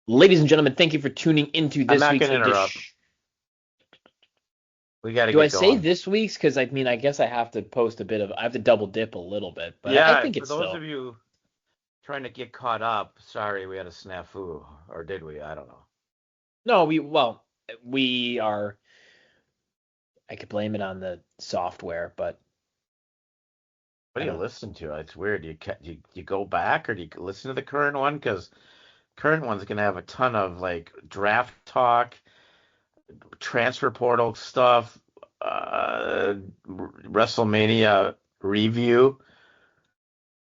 Ladies and gentlemen, thank you for tuning into I'm this not week's going to interrupt. edition. We got to Do I get say going. this week's? Because I guess I have to post a bit of, I have to double dip a little bit, but I Yeah, think for it's those of still. you trying to get caught up, sorry we had a snafu, or did we? I don't know. No, we are, I could blame it on the software, but What I do you don't, listen to? It's weird. You go back or do you listen to the current one? Because current one's going to have a ton of like draft talk, transfer portal stuff, Wrestlemania review.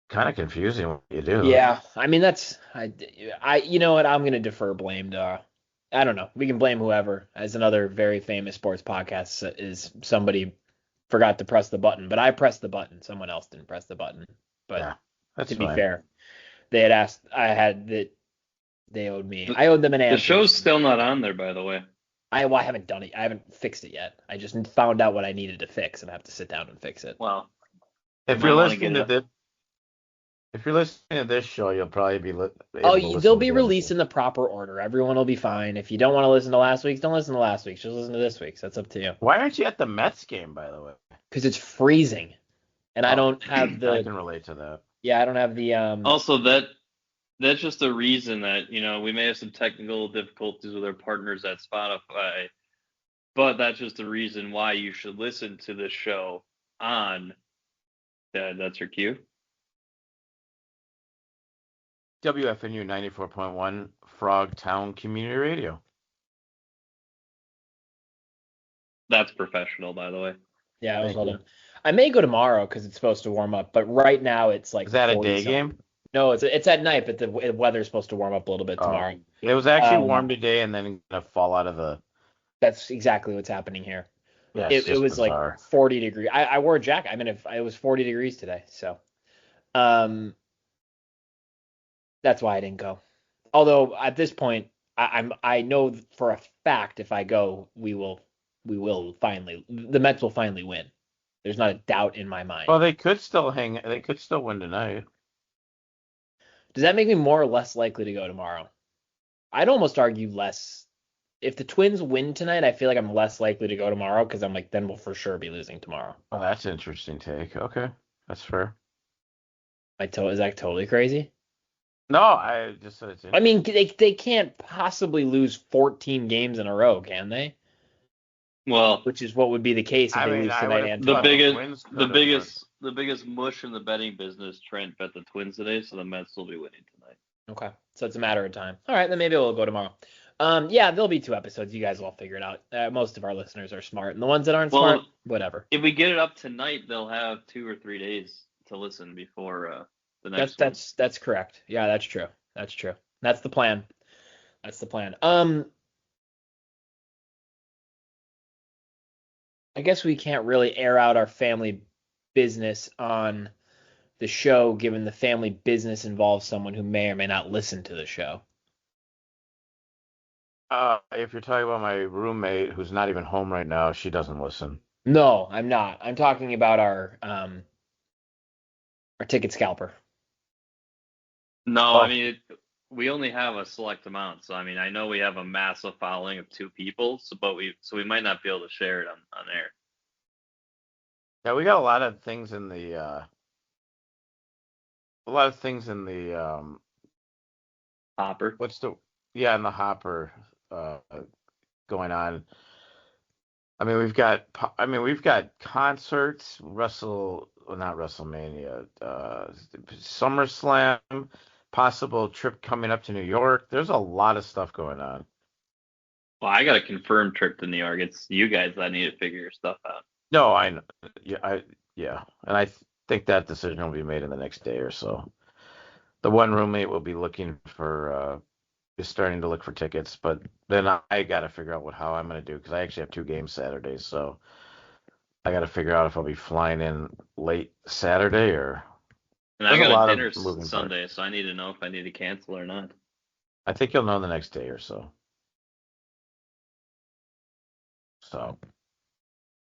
Kind of confusing what you do. yeah, I mean, you know what, I'm going to defer blame to, I don't know, we can blame whoever, as another very famous sports podcast is somebody forgot to press the button, but I pressed the button, someone else didn't press the button, but Yeah, that's to be fine. fair. They had asked, I had that they owed me. The, I owed them an the answer. show's still not on there, by the way. Well, I haven't done it. I haven't fixed it yet. I just found out what I needed to fix and I have to sit down and fix it. Well, you If might you're want to get listening it to up. this, if you're listening to this show, you'll probably be Oh, able to they'll listen to be the other released show. in the proper order. Everyone will be fine. If you don't want to listen to last week's, don't listen to last week's. Just listen to this week's. That's up to you. Why aren't you at the Mets game, by the way? Because it's freezing, and I Oh, don't have I the. can relate to that. Yeah, I don't have the. Also, that's just a reason that we may have some technical difficulties with our partners at Spotify, but that's just a reason why you should listen to this show on. That's your cue. WFNU 94.1 Frog Town Community Radio. That's professional, by the way. Yeah, I was Thank well you. done. I may go tomorrow because it's supposed to warm up, but right now it's Is like that a 40 day something. game? No, it's at night, but the weather's supposed to warm up a little bit Oh, tomorrow. it was actually warm Um, today and then gonna fall out of the. that's exactly what's happening here. Yeah, it's It just was like bizarre. 40 degrees. I wore a jacket. I mean, if it was 40 degrees today, so um, that's why I didn't go. Although at this point, I know for a fact if I go, we will finally the Mets will finally win. There's not a doubt in my mind. Well, they could still hang. They could still win tonight. Does that make me more or less likely to go tomorrow? I'd almost argue less. If the Twins win tonight, I feel like I'm less likely to go tomorrow because I'm like, then we'll for sure be losing tomorrow. Oh, that's an interesting take. Okay, that's fair. Is that totally crazy? No, I just said it's I mean, interesting. they can't possibly lose 14 games in a row, can they? Well, Which is what would be the case if I they mean, lose I would tonight have and the thought the tomorrow. biggest, Twins the could have, but biggest, the biggest mush in the betting business. Trent bet the Twins today, so the Mets will be winning tonight. Okay, so it's a matter of time. All right, then maybe we'll go tomorrow. Yeah, there'll be two episodes. You guys will figure it out. Most of our listeners are smart, and the ones that aren't smart, Well, whatever. if we get it up tonight, they'll have 2 or 3 days to listen before the That's next one. that's that's correct. Yeah, that's true. That's true. That's the plan. That's the plan. I guess we can't really air out our family business on the show, given the family business involves someone who may or may not listen to the show. if you're talking about my roommate who's not even home right now, she doesn't listen. No, I'm not. I'm talking about our ticket scalper. No, I Oh, mean we only have a select amount, so I mean I know we have a massive following of 2 people, so we might not be able to share it on air. yeah, we got a lot of things in the a lot of things in the Hopper. what's the yeah in the hopper uh going on. I mean we've got concerts, well, not WrestleMania, SummerSlam, possible trip coming up to New York. There's a lot of stuff going on. Well, I got a confirmed trip to New York. It's you guys that need to figure your stuff out. No, I know. Yeah, and think that decision will be made in the next day or so. The one roommate will be looking for is starting to look for tickets, but then I got to figure out how I'm going to do because I actually have two games Saturdays, so I got to figure out if I'll be flying in late Saturday or And I there's a got a lot dinner of moving parts. Sunday, so I need to know if I need to cancel or not. I think you'll know the next day or so. So,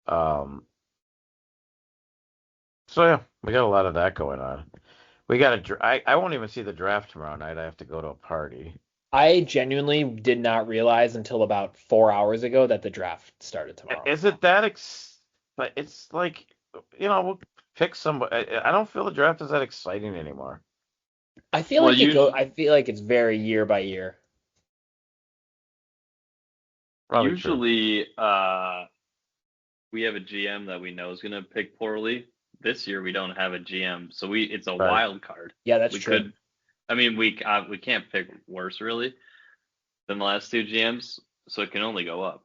um, so yeah, we got a lot of that going on. We got I won't even see the draft tomorrow night. I have to go to a party. I genuinely did not realize until about 4 hours ago that the draft started tomorrow. Is it that but it's like, we'll pick somebody. I don't feel the draft is that exciting anymore. I feel Well, like it go. usually, I feel like it's very year by year. Probably true. usually, we have a GM that we know is going to pick poorly. This year we don't have a GM, so it's a Right. wild card. Yeah, that's We true. could, I mean, we can't pick worse really than the last two GMs, so it can only go up.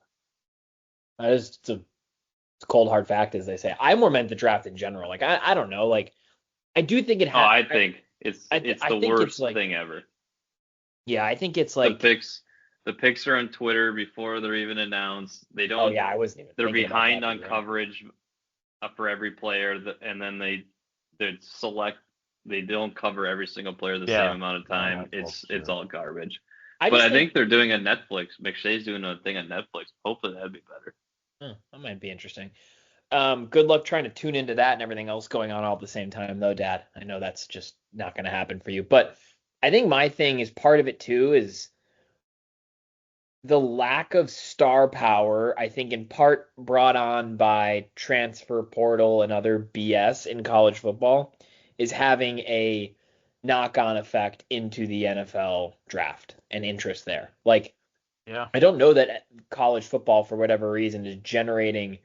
That is it's a cold hard fact, as they say. I more meant the draft in general. Like I don't know. Like I do think it Oh, has. I think it's I the think it's worst like thing ever. yeah. I think it's The like picks, the picks are on Twitter before they're even announced. They oh don't. yeah. I wasn't even They're thinking about behind that. But on you're right. coverage for every player, and then they select. They don't cover every single player the same Yeah. amount of No, time. that's It's also it's true. all garbage. I But just I think think they're doing a Netflix. McShay's doing a thing on Netflix. Hopefully that'd be better. that might be interesting. Good luck trying to tune into that and everything else going on all at the same time, though, Dad. I know that's just not going to happen for you. But I think my thing is part of it too is the lack of star power, I think in part brought on by transfer portal and other BS in college football, is having a knock-on effect into the NFL draft and interest there. Like, Yeah. I don't know that college football, for whatever reason, is generating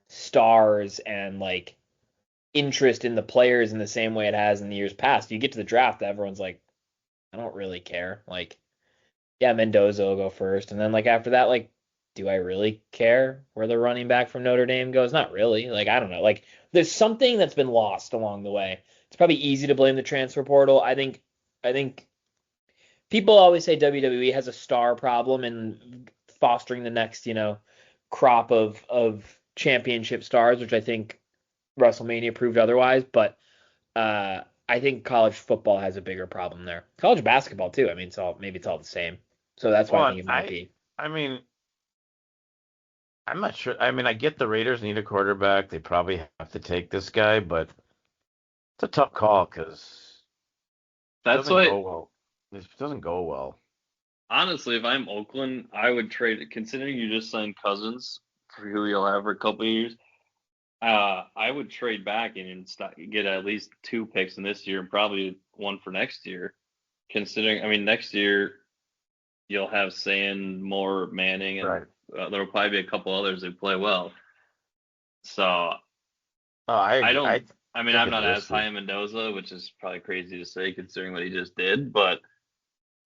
stars and like interest in the players in the same way it has in the years past. You get to the draft, everyone's like, I don't really care. Like, yeah, Mendoza will go first, and then like after that, like, do I really care where the running back from Notre Dame goes? Not really. Like, I don't know. Like, there's something that's been lost along the way. It's probably easy to blame the transfer portal. I think people always say WWE has a star problem in fostering the next, crop of championship stars, which I think Wrestlemania proved otherwise. But I think college football has a bigger problem there. College basketball too. I mean, maybe it's all the same. So that's why I Well, think it might be. I mean, I'm not sure. I mean, I get the Raiders need a quarterback. They probably have to take this guy, but it's a tough call because it That's doesn't why, go well. It doesn't go well. honestly, if I'm Oakland, I would trade. Considering you just signed Cousins, for who you'll have for a couple of years, I would trade back and get at least two picks in this year and probably one for next year. Considering, I mean, next year you'll have Sand, Moore, Manning, and Right. there'll probably be a couple others who play well. So Oh, I I agree. don't. I mean, Think I'm it's not as high risky. on Mendoza, which is probably crazy to say considering what he just did. But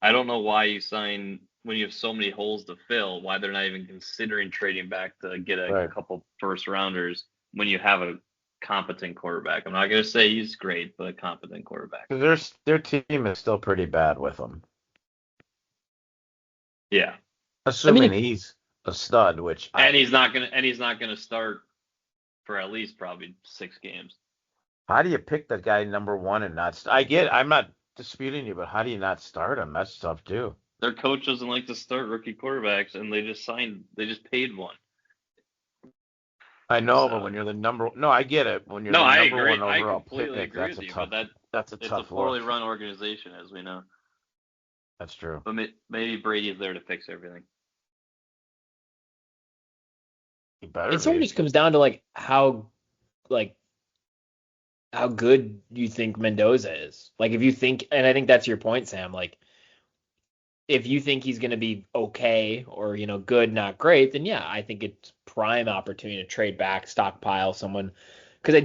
I don't know why you sign when you have so many holes to fill. Why they're not even considering trading back to get a Right. couple first rounders when you have a competent quarterback. I'm not gonna say he's great, but a competent quarterback. Because their team is still pretty bad with him. Yeah, I mean, Assuming he's a stud, which and he's not gonna start for at least probably 6 games. how do you pick the guy number one and not? I'm not disputing you, but how do you not start him? That's tough too. Their coach doesn't like to start rookie quarterbacks, and they just paid one. I know, but So when you're the number, no, I get it. When you're no, the I number agree. one I overall completely pick, agree with you. But that's a it's a tough look. poorly run organization, as we know. That's true. But maybe Brady's there to fix everything. He better it sort of be. just comes down to like how good you think Mendoza is. Like if you think, and I think that's your point, Sam. Like if you think he's going to be okay or good, not great, then yeah, I think it's prime opportunity to trade back, stockpile someone. Because I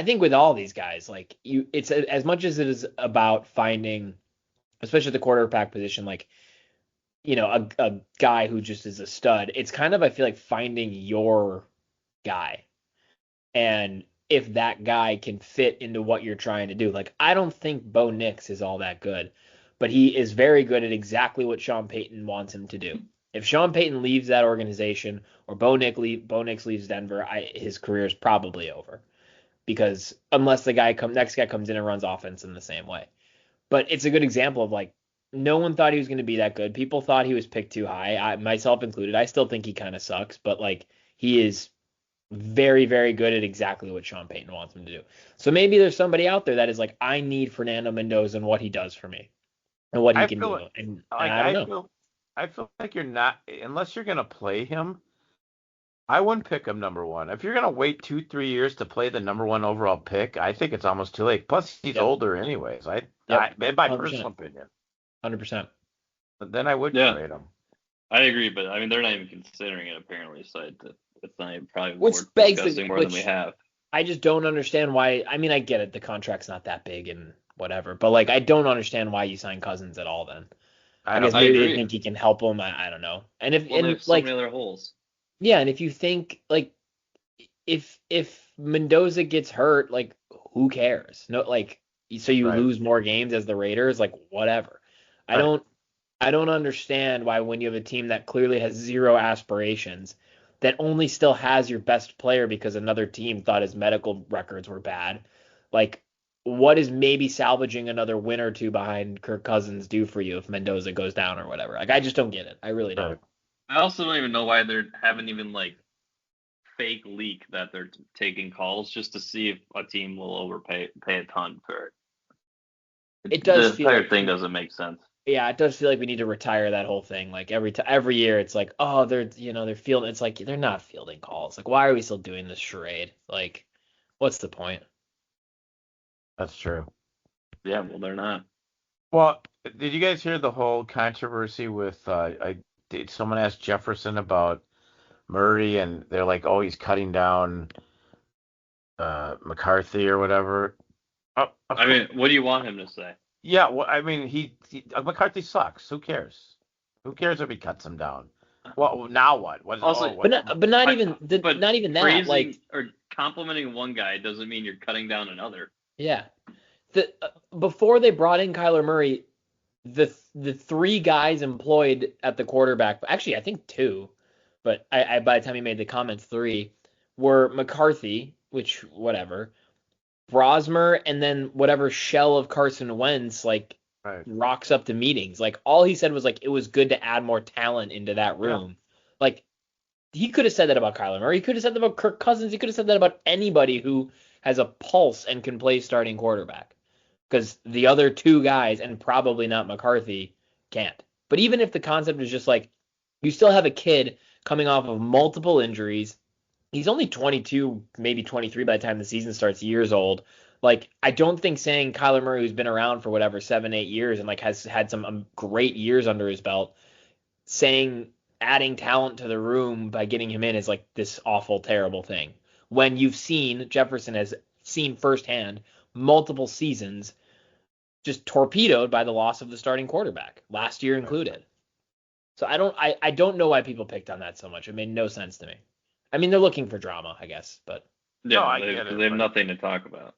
think with all these guys, like it's as much as it is about finding, especially the quarterback position, like a guy who just is a stud. It's kind of I feel like finding your guy and if that guy can fit into what you're trying to do. Like I don't think Bo Nix is all that good, but he is very good at exactly what Sean Payton wants him to do. If Sean Payton leaves that organization or Bo Nix leaves Denver, his career is probably over because unless the next guy comes in and runs offense in the same way. But it's a good example of like no one thought he was going to be that good. People thought he was picked too high, myself included. I still think he kind of sucks, but like he is very, very good at exactly what Sean Payton wants him to do. So maybe there's somebody out there that is like, I need Fernando Mendoza and what he does for me. and what he I can feel do. And like I don't know. I feel like you're not, unless you're gonna play him. I wouldn't pick him number one. If you're gonna wait 2-3 years to play the number one overall pick, I think it's almost too late. Plus, he's Yep. older anyways. Yep. In my 100%. personal opinion. 100%. But then I would Yeah. trade him. I agree, but I mean they're not even considering it apparently, so it's not even probably Which worth begs discussing more than we have. I just don't understand why. I mean, I get it. The contract's not that big and whatever, but like, I don't understand why you sign Cousins at all. Then I guess maybe they think he can help them. I don't know. And if they have so many other holes. Yeah, and if you think like if Mendoza gets hurt, like who cares? No, like so you lose more games as the Raiders, like whatever. I don't understand why when you have a team that clearly has zero aspirations, that only still has your best player because another team thought his medical records were bad, like what is maybe salvaging another win or two behind Kirk Cousins do for you if Mendoza goes down or whatever? Like I just don't get it. I really don't. I also don't even know why they haven't even like fake leak that they're taking calls just to see if a team will pay a ton for it. It does the entire thing doesn't make sense. Yeah, it does feel like we need to retire that whole thing. Like every year, it's like, oh, they're fielding. It's like they're not fielding calls. Like, why are we still doing this charade? Like, what's the point? That's true. Yeah, well, they're not. Well, did you guys hear the whole controversy with? Someone asked Jefferson about Murray, and they're like, oh, he's cutting down McCarthy or whatever. I mean, what do you want him to say? Yeah, well, I mean, McCarthy sucks. Who cares? Who cares if he cuts him down? Well, now what? Also, but not even that. Praising, like, or complimenting one guy doesn't mean you're cutting down another. Yeah, before they brought in Kyler Murray, the three guys employed at the quarterback, actually I think two, but I by the time he made the comments, three were McCarthy, which whatever. Brosmer, and then whatever shell of Carson Wentz rocks up to meetings. Like all he said was like it was good to add more talent into that room. Yeah. Like he could have said that about Kyler Murray. He could have said that about Kirk Cousins. He could have said that about anybody who has a pulse and can play starting quarterback. Because the other two guys, and probably not McCarthy, can't. But even if the concept is just like you still have a kid coming off of multiple injuries. He's only 22, maybe 23 by the time the season starts, years old. Like, I don't think saying Kyler Murray, who's been around for whatever, 7-8 years and like has had some great years under his belt, saying adding talent to the room by getting him in is like this awful, terrible thing. When Jefferson has seen firsthand multiple seasons just torpedoed by the loss of the starting quarterback, last year included. So I don't know why people picked on that so much. It made no sense to me. I mean, they're looking for drama, I guess, but yeah, they have nothing to talk about.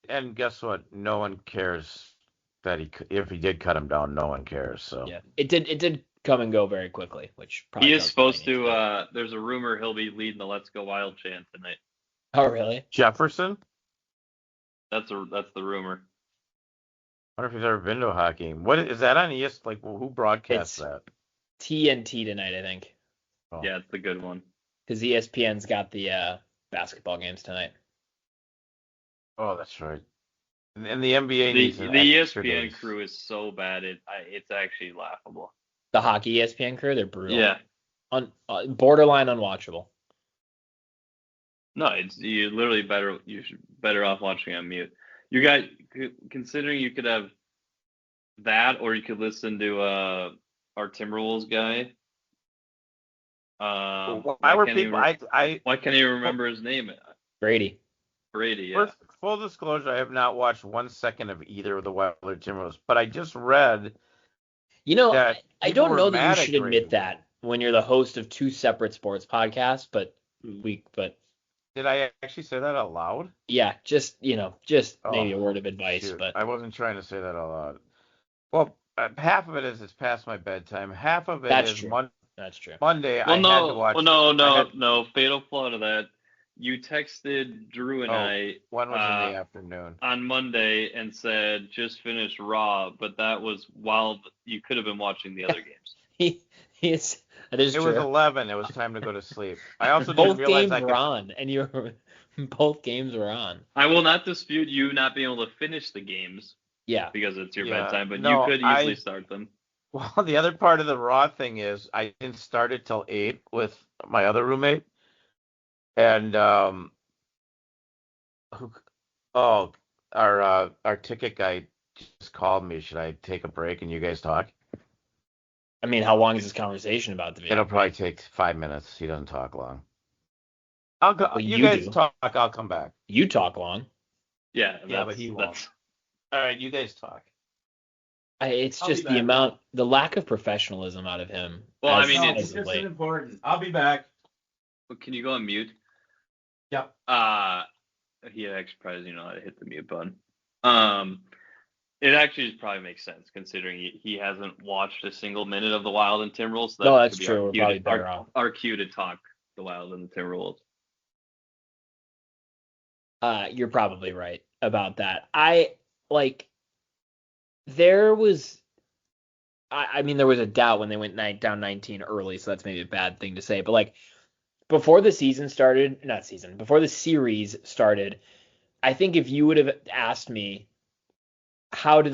And guess what? No one cares that if he did cut him down, no one cares. So yeah, it did come and go very quickly, which probably he is supposed to. There's a rumor he'll be leading the "Let's Go Wild" chant tonight. Oh, really? Jefferson? That's the rumor. I wonder if he's ever been to a hockey game. What is that on ES? Like, who broadcasts that? TNT tonight, I think. Oh. Yeah, it's the good one. Because ESPN's got the basketball games tonight. Oh, that's right. And the NBA needs the ESPN crew is so bad, it's actually laughable. The hockey ESPN crew, they're brutal. Yeah. Borderline unwatchable. No, you're better off watching on mute. Considering you could have that, or you could listen to our Timberwolves guy. Why can't you remember his name? Brady, yeah. Full disclosure, I have not watched 1 second of either of the Wild or Timberwolves, but I just read. I don't know that you should admit that when you're the host of two separate sports podcasts, but did I actually say that out loud? Yeah, just maybe a word of advice, but I wasn't trying to say that out loud. Well, half of it is it's past my bedtime. Half of it is Monday. That's true. Monday, I had to watch. Well, no. Fatal flaw to that. You texted Drew and I. One was in the afternoon on Monday and said just finished Raw, but that was while you could have been watching the other games. That is true. It was 11. It was time to go to sleep. I also didn't realize both games were on, and both games were on. I will not dispute you not being able to finish the games. Yeah. because it's your Yeah. bedtime, but you No, could easily start them. Well, the other part of the Raw thing is I didn't start it till 8 with my other roommate, and who, oh, our ticket guy just called me. Should I take a break and you guys talk? I mean, how long is this conversation about to be? It'll probably take 5 minutes. He doesn't talk long. I'll go. Well, You you guys do. talk. I'll come back. You talk long. Yeah, Yeah, but he won't. All right, you guys talk. It's I'll be just the back. the lack of professionalism out of him. Well, I as, mean, No, as it's of late. important. I'll be back. Can you go on mute? Yep. He actually probably doesn't know how to hit the mute button. It actually probably makes sense considering he hasn't watched a single minute of the Wild and Timberwolves. So No, that that's could be true. We're probably better off. our cue to talk the Wild and the Timberwolves. You're probably right about that. There was, I mean, there was a doubt when they went down 19 early, so that's maybe a bad thing to say. But like before the season started, before the series started, I think if you would have asked me how did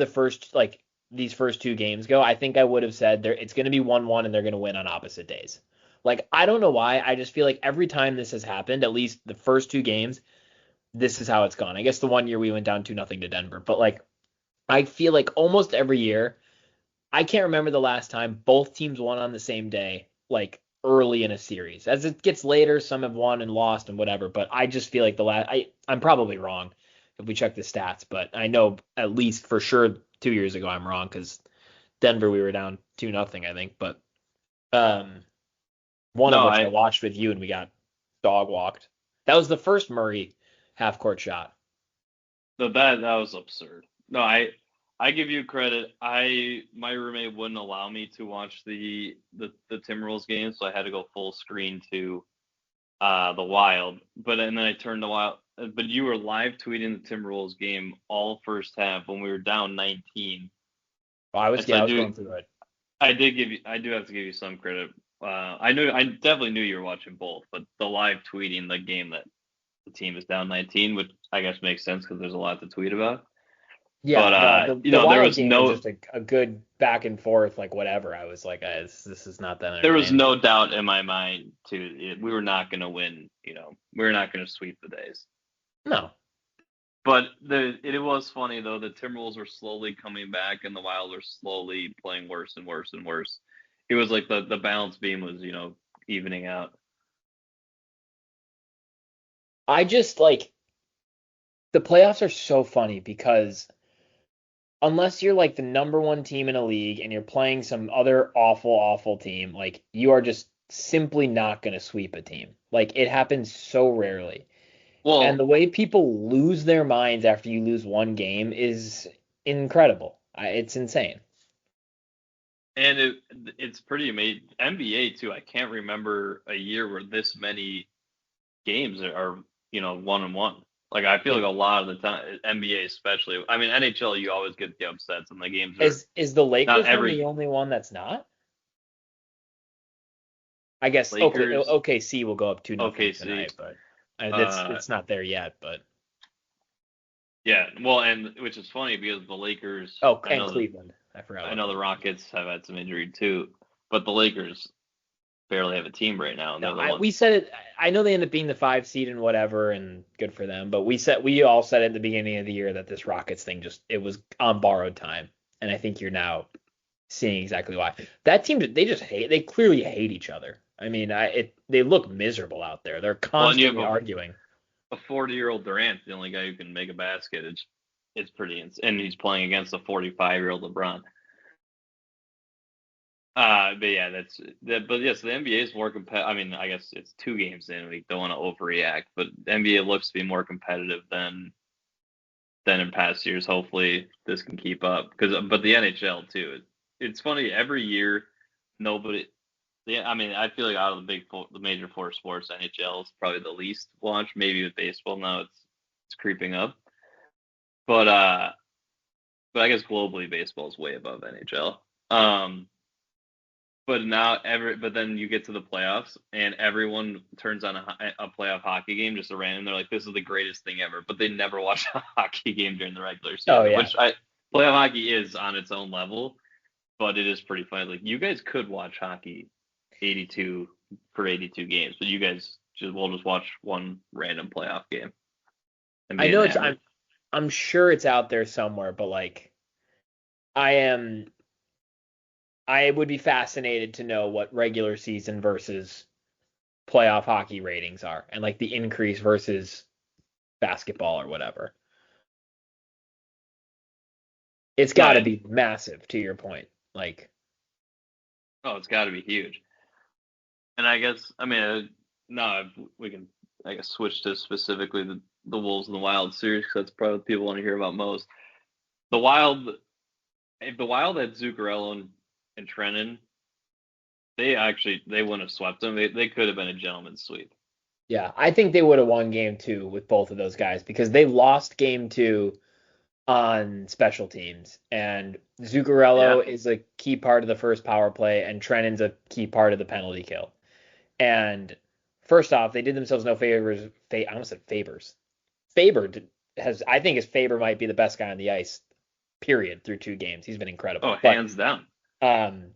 these first two games go, I think I would have said it's going to be 1-1 and they're going to win on opposite days. Like I don't know why, I just feel like every time this has happened, at least the first two games, this is how it's gone. I guess the one year we went down 2-0 to Denver, but like I feel like almost every year, I can't remember the last time both teams won on the same day, like early in a series. As it gets later, some have won and lost and whatever, but I just feel like I'm probably wrong if we check the stats, but I know at least for sure 2 years ago I'm wrong because Denver we were down 2-0, I think, but one of No, which I watched with you and we got dog walked. That was the first Murray half court shot. that was absurd. No, I give you credit. My roommate wouldn't allow me to watch the Timberwolves game, so I had to go full screen to the Wild. And then I turned the Wild. But you were live tweeting the Timberwolves game all first half when we were down 19. Well, I was going through it. I do have to give you some credit. I definitely knew you were watching both, but the live tweeting the game that the team is down 19, which I guess makes sense because there's a lot to tweet about. Yeah, But the Wild there was game was just a good back and forth, like whatever. I was like, this is not that. There was no doubt in my mind we were not going to win. We were not going to sweep the days. No. But it was funny though. The Timberwolves were slowly coming back, and the Wild were slowly playing worse and worse and worse. It was like the balance beam was evening out. I just like the playoffs are so funny because unless you're like the number one team in a league and you're playing some other awful team, like you are just simply not going to sweep a team. Like it happens so rarely. Well, and the way people lose their minds after you lose one game is incredible. It's insane. And it's pretty amazing. NBA too. I can't remember a year where this many games are 1-1. Like I feel like a lot of the time, NBA especially. I mean NHL, you always get the upsets and the games. Is the Lakers the only one that's not? I guess Lakers, OKC will go up 2-0 tonight, but it's not there yet. But yeah, well, and which is funny because the Lakers. And Cleveland. I forgot. I know the Rockets have had some injury too, but the Lakers barely have a team right now. We said it. I know they end up being the 5 seed and whatever, and good for them. But we all said at the beginning of the year that this Rockets thing it was on borrowed time, and I think you're now seeing exactly why. That team, they clearly hate each other. I mean, they look miserable out there. They're constantly arguing. A 40-year-old Durant, the only guy who can make a basket, it's pretty insane. And he's playing against a 45-year-old LeBron. But yeah, but yes, the NBA is more competitive. I mean, I guess it's 2 games in. We don't want to overreact, but the NBA looks to be more competitive than in past years. Hopefully, this can keep up. But the NHL too. It's funny every year. Nobody. Yeah, I mean, I feel like out of the major 4 sports, NHL is probably the least watched. Maybe with baseball now, it's creeping up. But I guess globally, baseball is way above NHL. But then you get to the playoffs and everyone turns on a playoff hockey game just a random. They're like, "This is the greatest thing ever," but they never watch a hockey game during the regular season. Oh, yeah. Which Playoff hockey is on its own level, but it is pretty fun. Like, you guys could watch hockey 82 for 82 games, but you guys will just watch one random playoff game and I be know enamored. I'm sure it's out there somewhere, but like I am I would be fascinated to know what regular season versus playoff hockey ratings are and like the increase versus basketball or whatever. It's got to Right. be massive to your point. Like, Oh, it's got to be huge. And I guess, I mean, no, we can, I guess, switch to specifically the Wolves and the Wild series because that's probably what people want to hear about most. The Wild, if the Wild had Zuccarello and Trennan, they wouldn't have swept them. They could have been a gentleman's sweep. yeah, I think they would have won game two with both of those guys because they lost game two on special teams. And Yeah. Zuccarello is a key part of the first power play, and Trennan's a key part of the penalty kill. And first off, they did themselves no favors. I almost said favors. I think his Faber might be the best guy on the ice, period, through two games. He's been incredible. Oh, But hands down. um,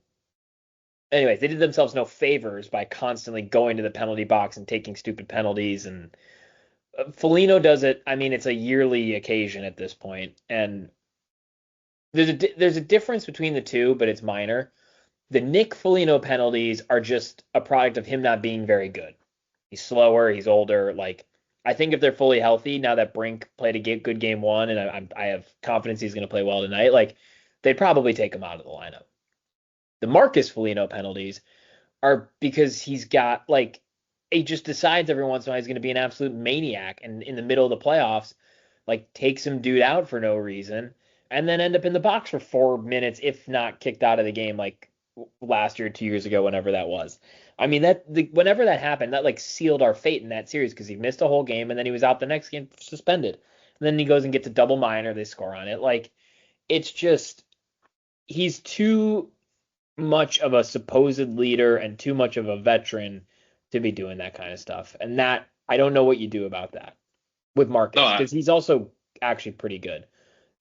anyways, they did themselves no favors by constantly going to the penalty box and taking stupid penalties. And Foligno does it. I mean, it's a yearly occasion at this point, and there's a difference between the two, but it's minor. The Nick Foligno penalties are just a product of him not being very good. He's slower, he's older. Like, I think if they're fully healthy, now that Brink played a good game one, and I have confidence he's going to play well tonight, like, they'd probably take him out of the lineup. The Marcus Foligno penalties are because he's got, like, he just decides every once in a while he's going to be an absolute maniac, and in the middle of the playoffs, like, take some dude out for no reason, and then end up in the box for 4 minutes, if not kicked out of the game, like last year, 2 years ago, whenever that was. I mean, whenever that happened, that like sealed our fate in that series because he missed a whole game and then he was out the next game suspended. And then he goes and gets a double minor, they score on it. Like, it's just he's too much of a supposed leader and too much of a veteran to be doing that kind of stuff. And that I don't know what you do about that with No, Marcus because he's also actually pretty good.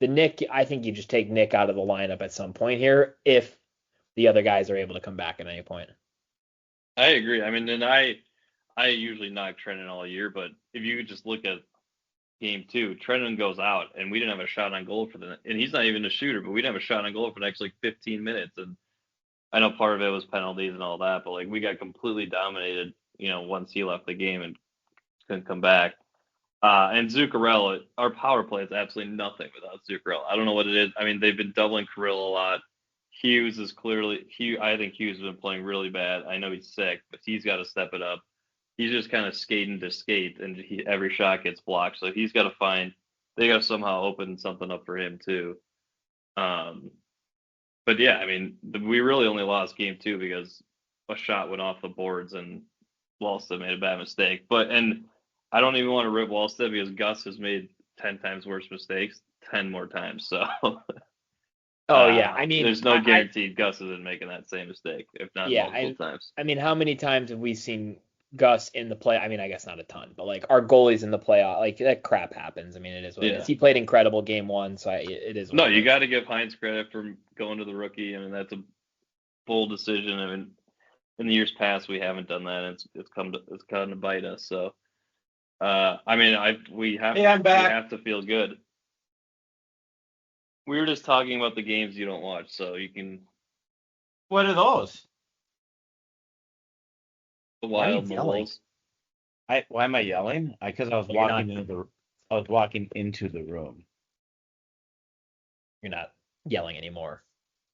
The Nick, I think you just take Nick out of the lineup at some point here if the other guys are able to come back at any point. I agree. I mean, and I usually knock Trennan all year, but if you could just look at game two, Trennan goes out, and we didn't have a shot on goal and he's not even a shooter, but we didn't have a shot on goal for the next like 15 minutes. And I know part of it was penalties and all that, but like we got completely dominated, once he left the game and couldn't come back. And Zuccarello, our power play is absolutely nothing without Zuccarello. I don't know what it is. I mean, they've been doubling Kirill a lot. Hughes is clearly I think Hughes has been playing really bad. I know he's sick, but he's got to step it up. He's just kind of skating to skate, and every shot gets blocked. So he's got to they got to somehow open something up for him too. Um, but yeah, I mean, we really only lost game two because a shot went off the boards and Wallstedt made a bad mistake. And I don't even want to rip Wallstedt because Gus has made 10 times worse mistakes 10 more times. So Oh yeah, I mean, there's no guarantee Gus isn't making that same mistake, if not yeah, multiple times. I mean, how many times have we seen Gus in the play? I mean, I guess not a ton, but like our goalies in the playoff, like that crap happens. I mean, it is what it is. He played incredible game one, so it is. No, you got to give Hines credit for going to the rookie. I mean, that's a bold decision. I mean, in the years past, we haven't done that, and it's come to bite us. So, I mean, we have to feel good. We were just talking about the games you don't watch, so you can. What are those? The Why are you Wild and the yelling? Wolves. Why am I yelling? Because I was You're walking not. I was walking into the room. You're not yelling anymore.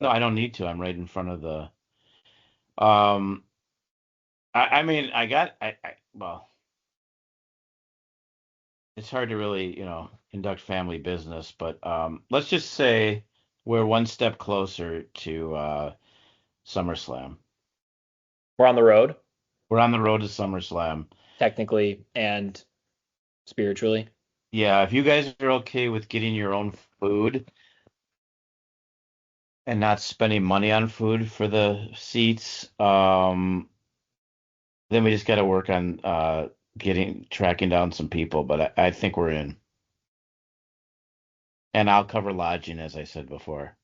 No, I don't need to. I'm right in front of the. Um, I mean, well, it's hard to really, conduct family business, but let's just say we're one step closer to SummerSlam. We're on the road, We're on the road to SummerSlam. technically and spiritually. Yeah, if you guys are okay with getting your own food and not spending money on food for the seats, then we just got to work on tracking down some people. But I think we're in. And I'll cover lodging, as I said before.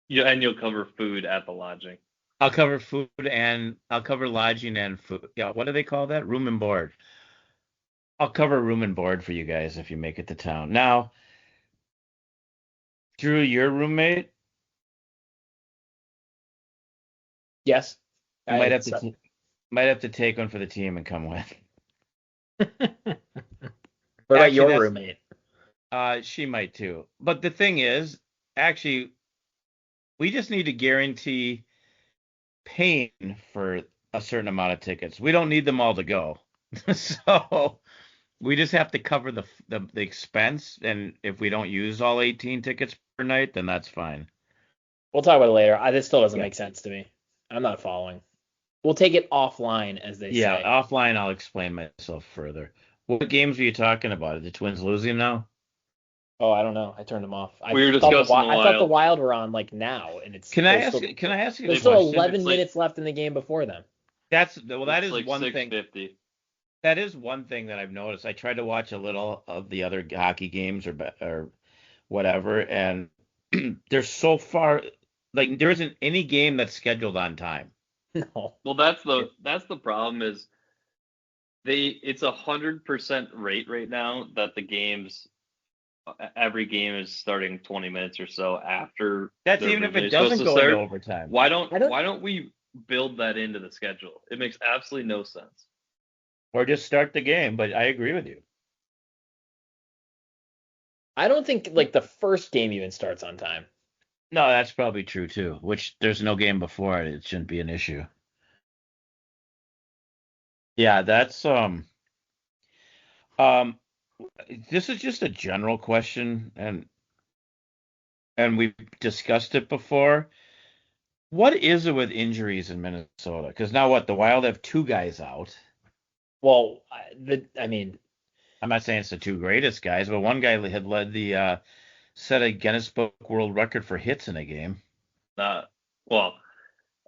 And you'll cover food at the lodging. I'll cover food and I'll cover lodging and food. Yeah, what do they call that? Room and board. I'll cover room and board for you guys if you make it to town. Now, Drew, your roommate, Yes. you might have to take one for the team and come with. What about Actually, your roommate? She might too. But the thing is, actually, we just need to guarantee paying for a certain amount of tickets. We don't need them all to go. So we just have to cover the expense, and if we don't use all 18 tickets per night, then that's fine. We'll talk about it later. This still doesn't Yeah. make sense to me. I'm not following. We'll take it offline, as they Yeah, say. offline I'll explain myself further. What games are you talking about? Are the Twins losing now? Oh, I don't know. I turned them off. We were discussing the I thought the Wild. Wild were on like now, and it's Can I there's ask still, you a there's still question? 11 It's like- minutes left in the game before them. That is It's like one thing. 650. That is one thing that I've noticed. I tried to watch a little of the other hockey games or whatever, and they're so far. Like there isn't any game that's scheduled on time. No. Well, that's the problem is it's 100% rate right now that the games every game is starting 20 minutes or so after. That's they're even if originally it doesn't supposed go to into start. overtime. Why don't we build that into the schedule? It makes absolutely no sense. Or just start the game. But I agree with you. I don't think like the first game even starts on time. No, that's probably true too. Which there's no game before it. It shouldn't be an issue. Yeah, that's um this is just a general question and we've discussed it before. What is it with injuries in Minnesota? Because now what? The Wild have two guys out. Well, I mean, I'm not saying it's the two greatest guys, but one guy had led the set a Guinness Book World Record for hits in a game. Well,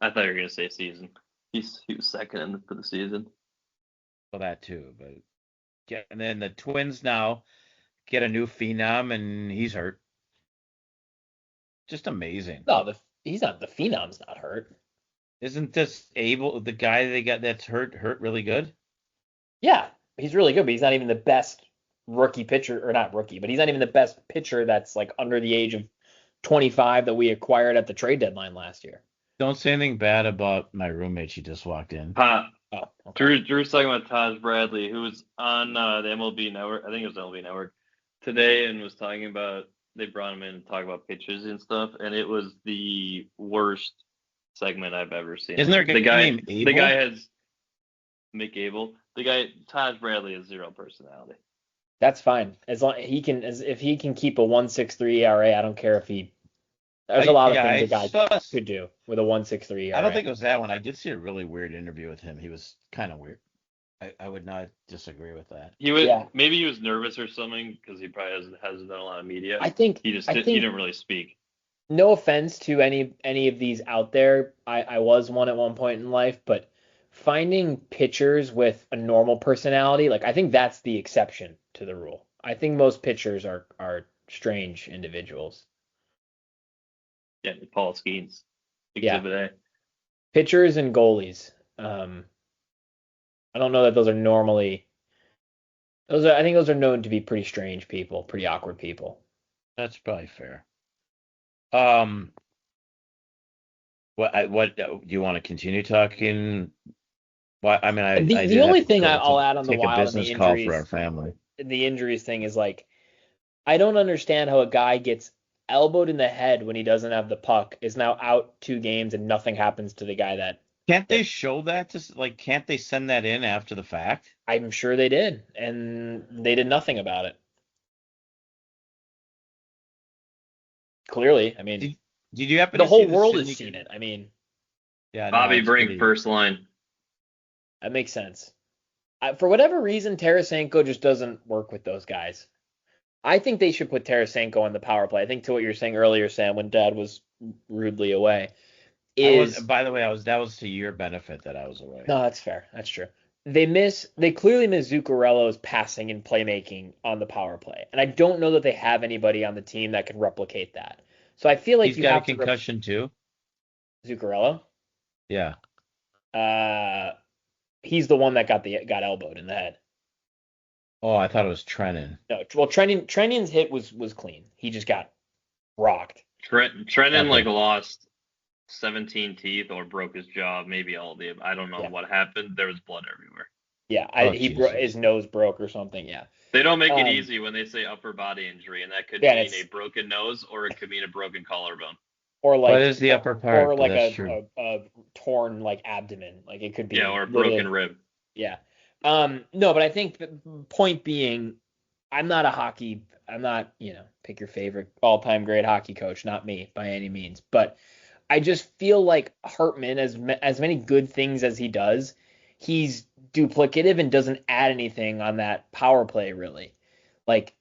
I thought you were gonna say season. He was second for the season. Well, that too, but yeah. And then the Twins now get a new phenom, and he's hurt. Just amazing. no, he's not the Phenom's not hurt. Isn't this the guy they got that's hurt really good? Yeah, he's really good, but he's not even the best rookie pitcher, or not rookie, but he's not even the best pitcher that's like under the age of 25 that we acquired at the trade deadline last year. Don't say anything bad about my roommate. She just walked in. Oh, okay. Drew's talking about Taj Bradley, who was on the MLB Network. I think it was MLB Network today, and was talking about they brought him in to talk about pitches and stuff, and it was the worst segment I've ever seen. Isn't there a guy named Abel? The guy has Mick Abel. The guy Taj Bradley has zero personality. That's fine. As long if he can keep a 1.63 ERA, I don't care if he. There's a lot of things a guy could do with a 1.63 ERA. I don't think it was that one. I did see a really weird interview with him. He was kind of weird. I would not disagree with that. Maybe he was nervous or something because he probably hasn't done a lot of media. I think he didn't really speak. No offense to any of these out there. I was one at one point in life, but finding pitchers with a normal personality, like I think that's the exception to the rule. I think most pitchers are strange individuals. Yeah, Paul Skeens, Exhibit A. Pitchers and goalies. I don't know that those are normally. I think those are known to be pretty strange people, pretty awkward people. That's probably fair. What do you want to continue talking? Well, I mean, the only thing I'll add on the Wild and the injuries, call for our family. The injuries thing is like, I don't understand how a guy gets elbowed in the head when he doesn't have the puck, is now out 2 games, and nothing happens to the guy that. Can't they show that? Can't they send that in after the fact? I'm sure they did, and they did nothing about it. Clearly, I mean, did you happen the to whole see world has seen it? I mean, yeah, Bobby Brink first line. That makes sense. For whatever reason, Tarasenko just doesn't work with those guys. I think they should put Tarasenko on the power play. I think to what you were saying earlier, Sam, when Dad was rudely away. By the way, that was to your benefit that I was away. No, that's fair. That's true. They clearly miss Zuccarello's passing and playmaking on the power play. And I don't know that they have anybody on the team that can replicate that. So I feel like He's you got a have to concussion too. Zuccarello. Yeah. He's the one that got elbowed in the head. Oh, I thought it was Trennan. No, well, Trennan's hit was clean. He just got rocked. Trennan Okay. lost 17 teeth or broke his jaw, maybe all of the. I don't know Yeah. what happened. There was blood everywhere. Yeah, Jesus. his nose broke or something. Yeah. They don't make it easy when they say upper body injury, and that could Yeah, mean it's- a broken nose or it could mean a broken collarbone. Or like What is the upper part? or like That's true. a torn like abdomen. Like it could be Yeah, or a literally- broken rib. Yeah. No, but I think the point being, I'm not, pick your favorite all-time great hockey coach, not me by any means, but I just feel like Hartman, as many good things as he does, he's duplicative and doesn't add anything on that power play really. Like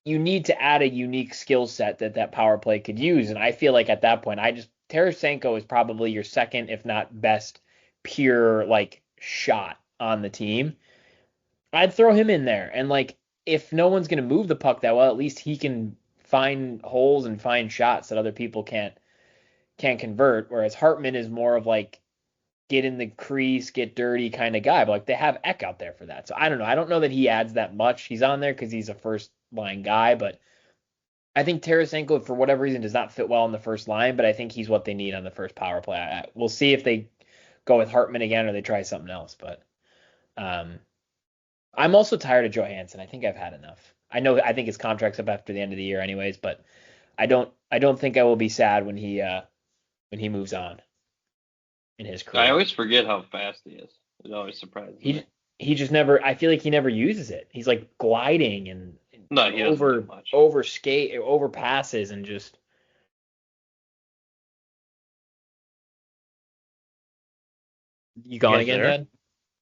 you need to add a unique skill set that power play could use, and I feel like at that point, Tarasenko is probably your second, if not best, pure like shot on the team. I'd throw him in there. And like if no one's gonna move the puck that well, at least he can find holes and find shots that other people can't convert. Whereas Hartman is more of like get in the crease, get dirty kind of guy. But like they have Eck out there for that. So I don't know. I don't know that he adds that much. He's on there because he's a first line guy, but I think Tarasenko, for whatever reason, does not fit well on the first line, but I think he's what they need on the first power play. We'll see if they go with Hartman again or they try something else. But I'm also tired of Johansson. I think I've had enough. I think his contract's up after the end of the year, anyways. But I don't think I will be sad when he moves on in his career. I always forget how fast he is. It always surprises me. He just never. I feel like he never uses it. He's like gliding and No, he doesn't do much. over skate, over passes, and just. You gone guys again, there? Dad?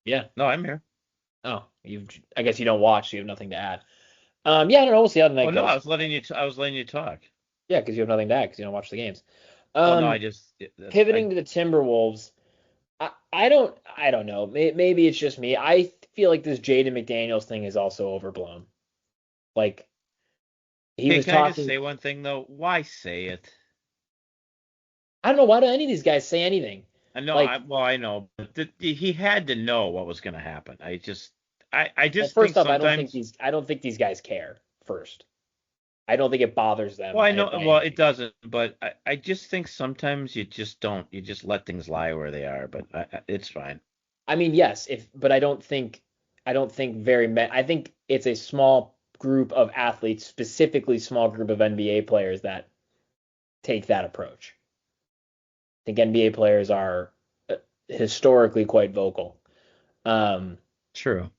Yeah. No, I'm here. Oh, I guess you don't watch, so you have nothing to add. Yeah, I don't know. We'll see how the night Oh no, goes. I was letting you talk. Yeah, because you have nothing to add because you don't watch the games. Oh no, Pivoting to the Timberwolves. I don't know. Maybe it's just me. I feel like this Jaden McDaniels thing is also overblown. Like he was can I talking. just say one thing though? Why say it? I don't know. Why do any of these guys say anything? I know. Like- I know, but he had to know what was going to happen. I just Well, first think off, sometimes. I don't think these guys care. First, I don't think it bothers them. Well, I know. by Well, any it means. doesn't, but I just think sometimes you just don't. You just let things lie where they are. But it's fine. I mean, yes, but I don't think I think it's a small group of athletes, specifically small group of NBA players that take that approach. I think NBA players are historically quite vocal. True.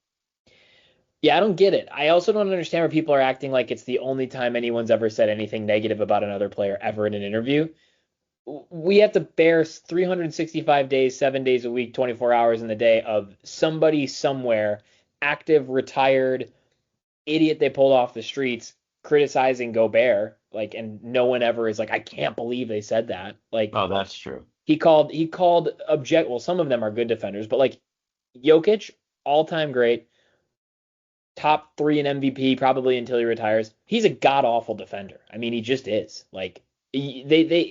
Yeah, I don't get it. I also don't understand where people are acting like it's the only time anyone's ever said anything negative about another player ever in an interview. We have to bear 365 days, 7 days a week, 24 hours in the day of somebody somewhere, active, retired, idiot they pulled off the streets, criticizing Gobert, like, and no one ever is like, I can't believe they said that. Like, Oh, that's true. he called well, some of them are good defenders, but like Jokic, all-time great, top 3 in MVP probably until he retires. He's a god awful defender. I mean, he just is. Like they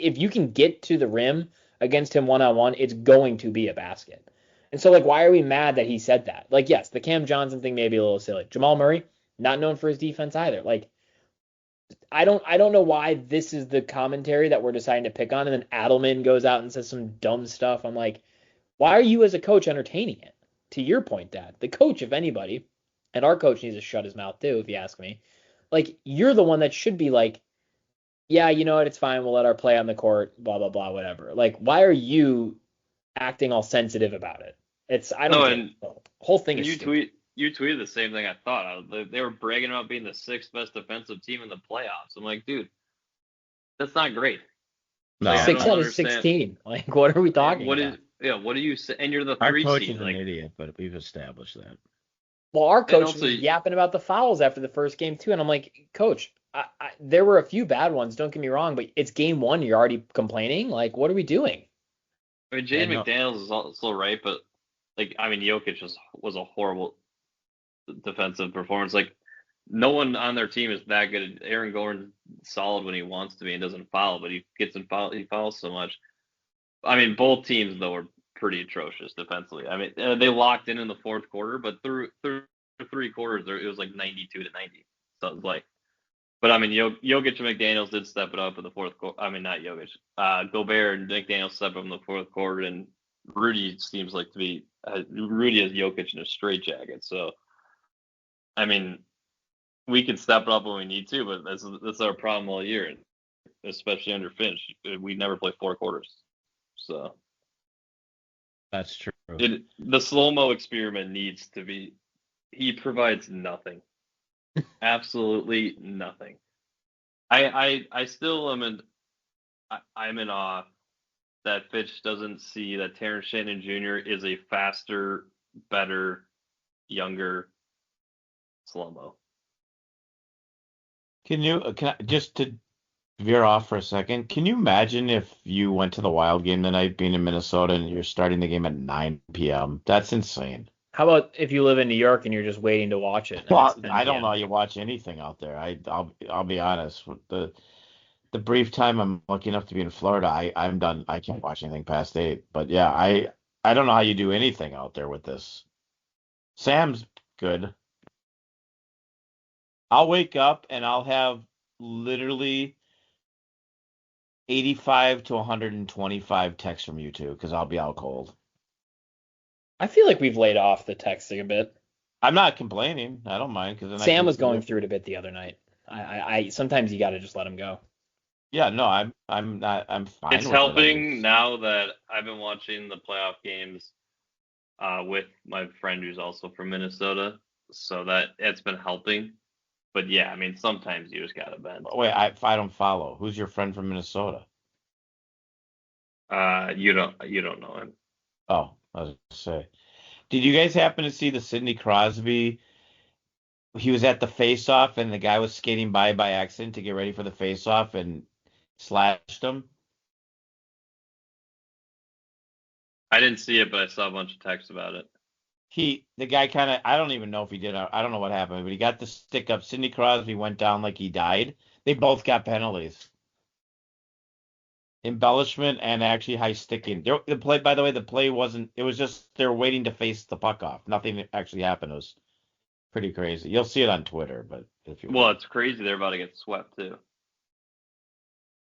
if you can get to the rim against him one-on-one, it's going to be a basket. And so like why are we mad that he said that? Like yes, the Cam Johnson thing may be a little silly. Jamal Murray, not known for his defense either. Like I don't know why this is the commentary that we're deciding to pick on, and then Adelman goes out and says some dumb stuff. I'm like, why are you as a coach entertaining it? To your point, Dad, the coach, if anybody, and our coach needs to shut his mouth too, if you ask me. Like, you're the one that should be like, yeah, you know what, it's fine, we'll let our play on the court, blah blah blah, whatever. Like, why are you acting all sensitive about it? I don't get it. The whole thing is stupid. You tweeted the same thing I thought. They were bragging about being the 6th best defensive team in the playoffs. I'm like, dude, that's not great. No, Like, I 6 don't out of understand. 16. Like, what are we talking What about? what do you say? And you're the our 3 coach seed. is an Like, idiot, but we've established that. Well, our coach also- was yapping about the fouls after the first game too, and I'm like, Coach, there were a few bad ones. Don't get me wrong, but it's game 1. You're already complaining. Like, what are we doing? I mean, Jaden Yeah, no. McDaniels is also right, but Like, I mean, Jokic was a horrible defensive performance. Like, no one on their team is that good. Aaron Gordon's solid when he wants to be and doesn't foul, but he fouls so much. I mean, both teams though were pretty atrocious defensively. I mean, they locked in the fourth quarter, but through 3 quarters, it was like 92-90. So it was like, but I mean, Jokic and McDaniels did step it up in the fourth quarter. I mean, not Jokic. Gobert and McDaniels stepped up in the fourth quarter, and Rudy seems like to be Rudy has Jokic in a straitjacket. So, I mean, we can step it up when we need to, but that's our problem all year, especially under Finch. We never play 4 quarters. So That's true. the slow-mo experiment needs to be. He provides nothing, absolutely nothing. I still am I'm in awe that Fitch doesn't see that Terrence Shannon Jr. is a faster, better, younger slow-mo. Can I, just to veer off for a second, can you imagine if you went to the Wild game tonight, being in Minnesota, and you're starting the game at 9 p.m.? That's insane. How about if you live in New York and you're just waiting to watch it? Well, I don't know how you watch anything out there. I'll be honest. With the brief time I'm lucky enough to be in Florida, I'm done. I can't watch anything past 8. But yeah, I don't know how you do anything out there with this. Sam's good. I'll wake up and I'll have literally 85 to 125 texts from you two because I'll be out cold. I feel like we've laid off the texting a bit. I'm not complaining. I don't mind because Sam was going through it a bit the other night. I sometimes you got to just let him go. Yeah, no, I'm not. I'm fine. It's helping now that I've been watching the playoff games with my friend who's also from Minnesota, so that it's been helping. But yeah, I mean, sometimes you just gotta bend. Wait, if I don't follow, who's your friend from Minnesota? You don't know him. Oh, I was gonna say, did you guys happen to see the Sidney Crosby? He was at the face-off, and the guy was skating by accident to get ready for the face-off and slashed him. I didn't see it, but I saw a bunch of texts about it. The guy kind of, I don't even know if he did. I don't know what happened, but he got the stick up. Sidney Crosby went down like he died. They both got penalties. Embellishment and actually high sticking. The play, by the way, the play wasn't. It was just they were waiting to face the puck off. Nothing actually happened. It was pretty crazy. You'll see it on Twitter, but if you well, it's crazy. They're about to get swept too.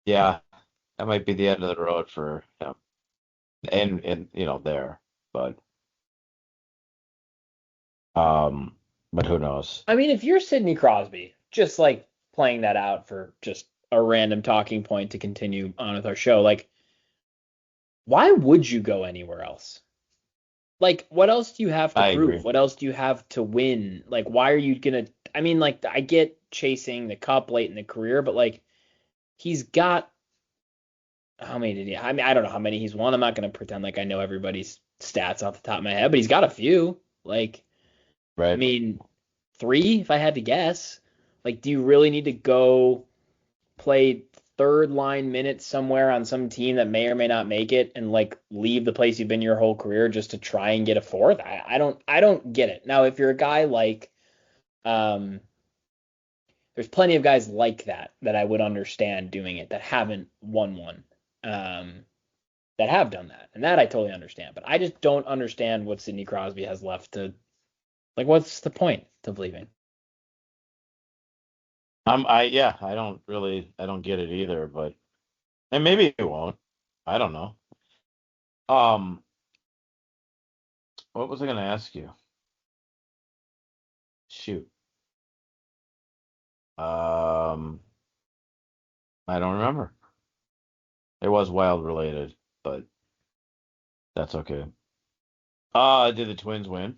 Yeah, that might be the end of the road for him, and there, but who knows? I mean, if you're Sidney Crosby, just like playing that out for just a random talking point to continue on with our show, like, why would you go anywhere else? Like, what else do you have to prove? Agree. What else do you have to win? Like, why are you gonna? I mean, like, I get chasing the cup late in the career, but like, he's got how many did he? I mean, I don't know how many he's won. I'm not gonna pretend like I know everybody's stats off the top of my head, but he's got a few. Like, Right. I mean, 3 if I had to guess. Like, do you really need to go play third line minutes somewhere on some team that may or may not make it and like leave the place you've been your whole career just to try and get a fourth? I don't get it. Now, if you're a guy like there's plenty of guys like that I would understand doing it that haven't won one. That have done that. And that I totally understand. But I just don't understand what Sidney Crosby has left to like what's the point of leaving? I don't get it either, but and maybe it won't. I don't know. What was I gonna ask you? Shoot. I don't remember. It was Wild related, but that's okay. Did the Twins win?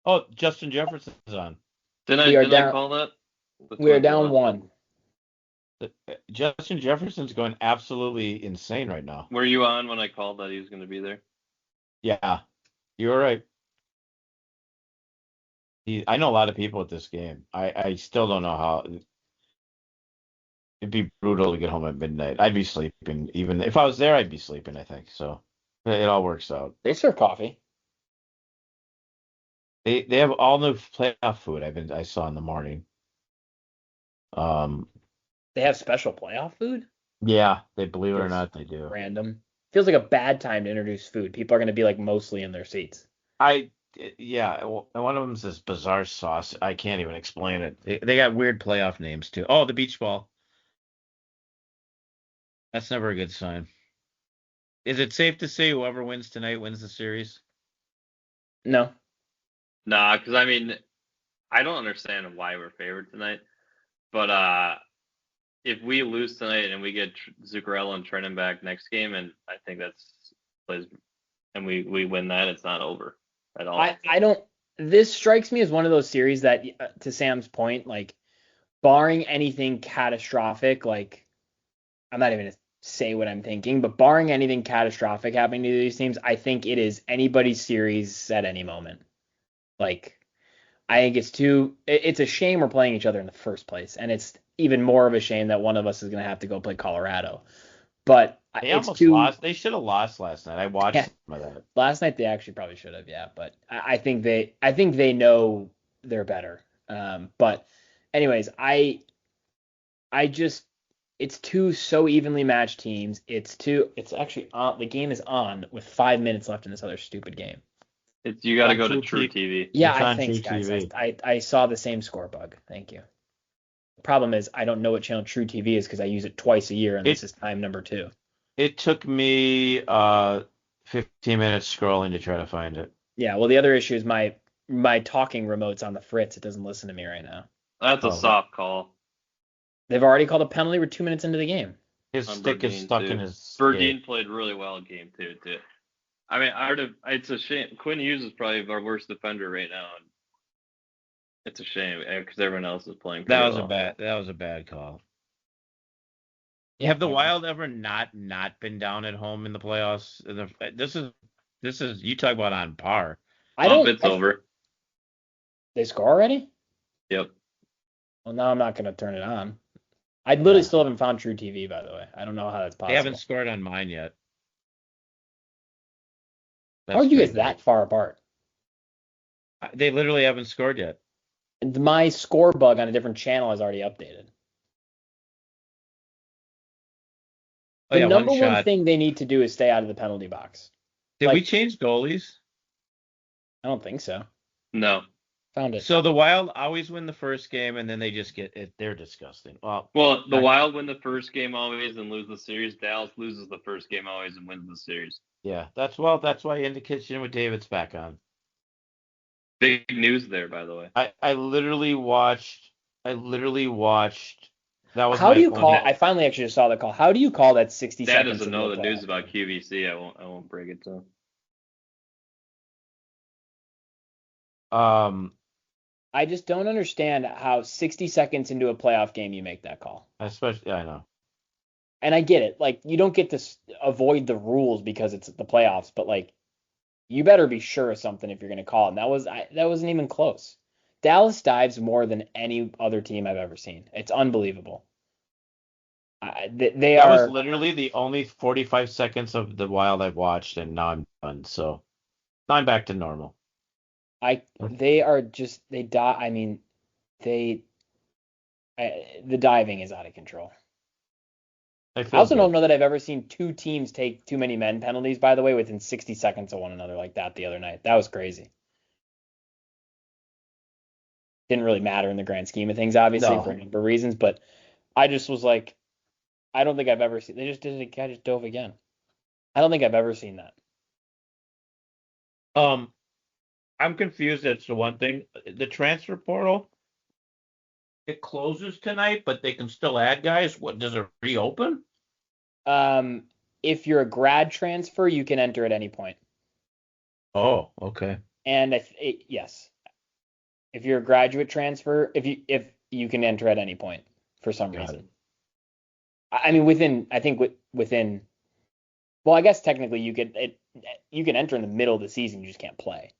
Oh, Justin Jefferson's on. Didn't I call that? We are down 1. Justin Jefferson's going absolutely insane right now. Were you on when I called that he was going to be there? Yeah, you were right. I know a lot of people at this game. I still don't know how. It'd be brutal to get home at midnight. I'd be sleeping. Even if I was there, I'd be sleeping, I think. So It all works out. They serve coffee. They have all new playoff food. I saw in the morning. Um, They have special playoff food. yeah, they believe it or Feels not, they do. random. Feels like a bad time to introduce food. People are going to be like mostly in their seats. Yeah, and one of them's this bizarre sauce. I can't even explain it. They got weird playoff names too. Oh, the beach ball. That's never a good sign. Is it safe to say whoever wins tonight wins the series? No. Nah, because I mean, I don't understand why we're favored tonight. But if we lose tonight and we get Zuccarello and Trennan back next game, and I think plays, and we win that, it's not over at all. I don't. This strikes me as one of those series that, to Sam's point, like, barring anything catastrophic, like, I'm not even gonna say what I'm thinking, but barring anything catastrophic happening to these teams, I think it is anybody's series at any moment. Like, I think it's a shame we're playing each other in the first place, and it's even more of a shame that one of us is gonna have to go play Colorado. But They it's almost too. lost. They should have lost last night. I watched Yeah. some of that. Last night they actually probably should have, yeah. But I think they know they're better. But anyways, I just it's two so evenly matched teams. It's actually on. The game is on with 5 minutes left in this other stupid game. You got to On go to True True TV. Yeah, It's on thanks, True guys. TV. I saw the same score bug. Thank you. The problem is I don't know what channel True TV is because I use it twice a year, and this is time number 2. It took me 15 minutes scrolling to try to find it. Yeah, well, the other issue is my talking remote's on the fritz. It doesn't listen to me right now. That's a soft call. They've already called a penalty. We're 2 minutes into the game. His On stick is Burdine, stuck too. in his Burdine skate. played really well in game 2 too. I mean, it's a shame. Quinn Hughes is probably our worst defender right now, and it's a shame because everyone else is playing. That pretty was well. that was a bad call. Yeah, Have the Wild ever not been down at home in the playoffs? This is you talk about on par. It's over. They score already? Yep. Well, now I'm not going to turn it on. I literally still haven't found True TV, by the way. I don't know how that's possible. They haven't scored on mine yet. How are you guys that far apart? They literally haven't scored yet. My score bug on a different channel is already updated. Oh, The yeah, number one one shot. thing they need to do is stay out of the penalty box. Did we change goalies? I don't think so. No. Found it. So the Wild always win the first game, and then they just get it. They're disgusting. Well, the Wild win the first game always and lose the series. Dallas loses the first game always and wins the series. Yeah, that's why In the Kitchen with David's back on. Big news there, by the way. I literally watched. That was How do you call? I finally actually saw the call. How do you call that 60 Dad seconds? doesn't know the news about QVC. I won't break it to him. I just don't understand how 60 seconds into a playoff game you make that call. Especially, I know. And I get it. Like, you don't get to avoid the rules because it's the playoffs, but like, you better be sure of something if you're going to call it. And that wasn't even close. Dallas dives more than any other team I've ever seen. It's unbelievable. That was literally the only 45 seconds of the Wild I've watched, and now I'm done. So now I'm back to normal. They die. I mean, the diving is out of control. I also don't know that I've ever seen two teams take too many men penalties, by the way, within 60 seconds of one another like that the other night. That was crazy. Didn't really matter in the grand scheme of things, obviously, for a number of reasons, but I just was like, I don't think I've ever seen. They just did it. Guy just dove again. I don't think I've ever seen that. I'm confused as to one thing. The transfer portal, it closes tonight, but they can still add guys. What, does it reopen? If you're a grad transfer, you can enter at any point. Oh, okay. And yes, if you're a graduate transfer, if you can enter at any point for some reason. I mean, within. Well, I guess technically you can enter in the middle of the season. You just can't play,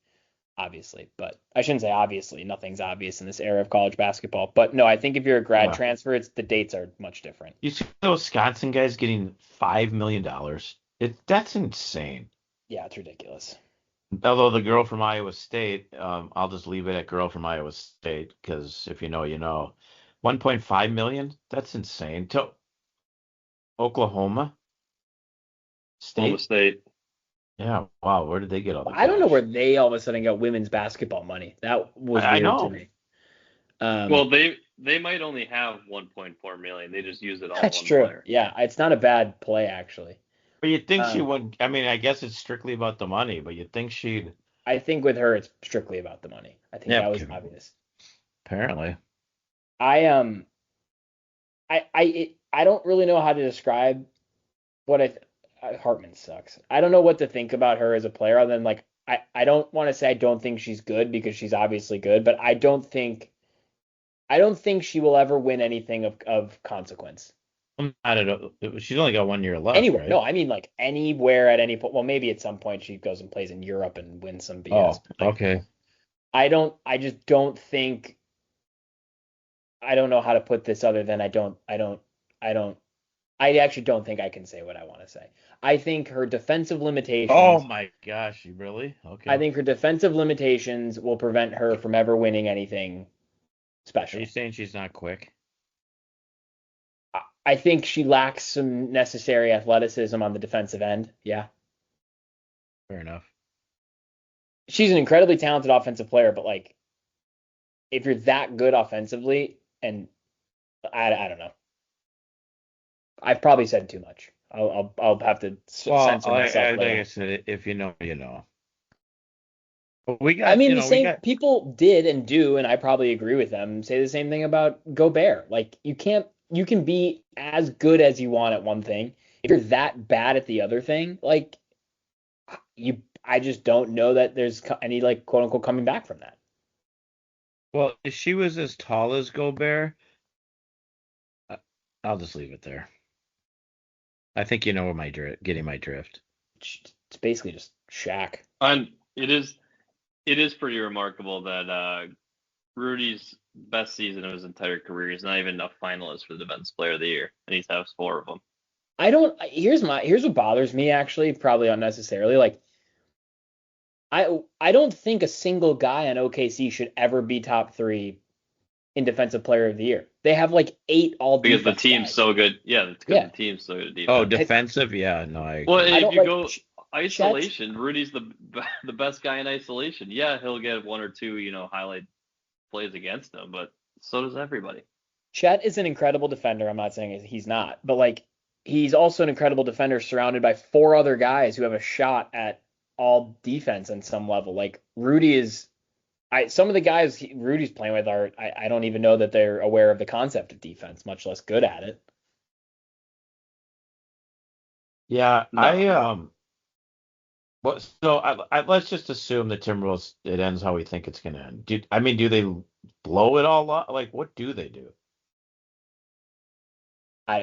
obviously. But I shouldn't say obviously. Nothing's obvious in this era of college basketball. But no, I think if you're a grad transfer, the dates are much different. You see the Wisconsin guys getting $5 million. That's insane. Yeah, it's ridiculous. Although the girl from Iowa State, I'll just leave it at girl from Iowa State because if you know, you know. 1.5 million? That's insane. To Oklahoma Oklahoma State? State. Yeah, wow. Where did they get all the I don't know where cash? they all of a sudden got women's basketball money. That was I weird to know. me. Um, Well, they might only have 1.4 million. They just use it all on that's one true. player. Yeah, it's not a bad play actually. But you'd think she Um, would. I mean, I guess it's strictly about the money, but you'd think she'd. I think with her, it's strictly about the money. I think Yeah, that was obvious. apparently. I I don't really know how to describe what Hartman sucks. I don't know what to think about her as a player other than like I don't want to say I don't think she's good because she's obviously good, but I don't think she will ever win anything of consequence. I don't know. She's only got 1 year left, Anywhere. right? No, I mean like anywhere at any point. Well, maybe at some point she goes and plays in Europe and wins some BS. Oh, Like okay. I just don't think I don't know how to put this other than I don't I actually don't think I can say what I want to say. I think her defensive Oh limitations my gosh, you really? I Okay. think her defensive limitations will prevent her from ever winning anything Are you special. saying she's not quick? I think she lacks some necessary athleticism on the defensive end. Yeah. Fair enough. She's an incredibly talented offensive player, but like if you're that good offensively, and I don't know. I've probably said too much. I'll have to Well, censor myself like I later. said, if you know, you know. But we I got, mean, you the know, we same got. people did and do, and I probably agree with them. Say the same thing about Gobert. Like you can be as good as you want at one thing. If you're that bad at the other thing, like I just don't know that there's any like quote unquote coming back from that. Well, if she was as tall as Gobert, uh, I'll just leave it there. I think you know where getting my drift. It's basically just Shaq. And it is pretty remarkable that Rudy's best season of his entire career is not even a finalist for the Defensive Player of the Year, and he's has four of them. I don't. Here's what bothers me actually, probably unnecessarily. Like I don't think a single guy on OKC should ever be top three in Defensive Player of the Year. They have like 8 all Because the defense team's guys. so good. Yeah, it's because Yeah. the team's so good at Oh, defense. defensive? Yeah, no, I Well, agree. I if don't you like go Chet's isolation, Rudy's the best guy in isolation. Yeah, he'll get one or two, highlight plays against him, but so does everybody. Chet is an incredible defender. I'm not saying he's not, but like he's also an incredible defender surrounded by 4 other guys who have a shot at all defense on some level. Like Rudy is some of the guys Rudy's playing with are I don't even know that they're aware of the concept of defense, much less good at it. Yeah, No, well, so let's just assume the Timberwolves it ends how we think it's gonna end. I mean, do they blow it all up? Like, what do they do?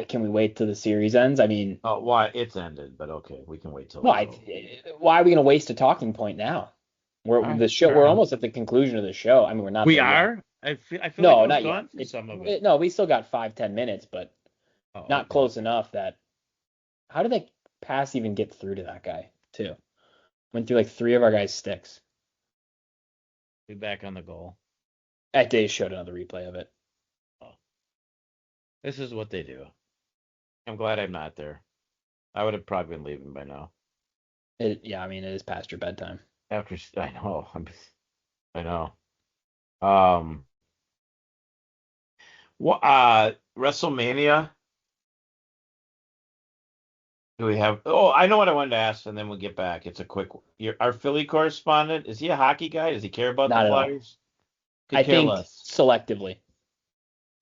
Can we wait till the series ends? I mean, Oh, why it's ended, but okay, we can wait till no, it's over. why are we going to waste a talking point now? All right, fair We're enough. almost at the conclusion of the show. I mean, we're not We there yet. are. I feel like I No, was not yet. gone for some of it. No, we still got 5-10 minutes, but Oh, not okay. close enough that. How did that pass even get through to that guy too? Went through like 3 of our guys' sticks. Be back on the goal. That day showed another replay of it. Oh, this is what they do. I'm glad I'm not there. I would have probably been leaving by now. Yeah, I mean, it is past your bedtime. I know. I know. Um. What? WrestleMania. Do we have? Oh, I know what I wanted to ask, and then we'll get back. It's a quick. Our Philly correspondent, is he a hockey guy? Does he care about the Not at all. Flyers? I Could care think less. selectively.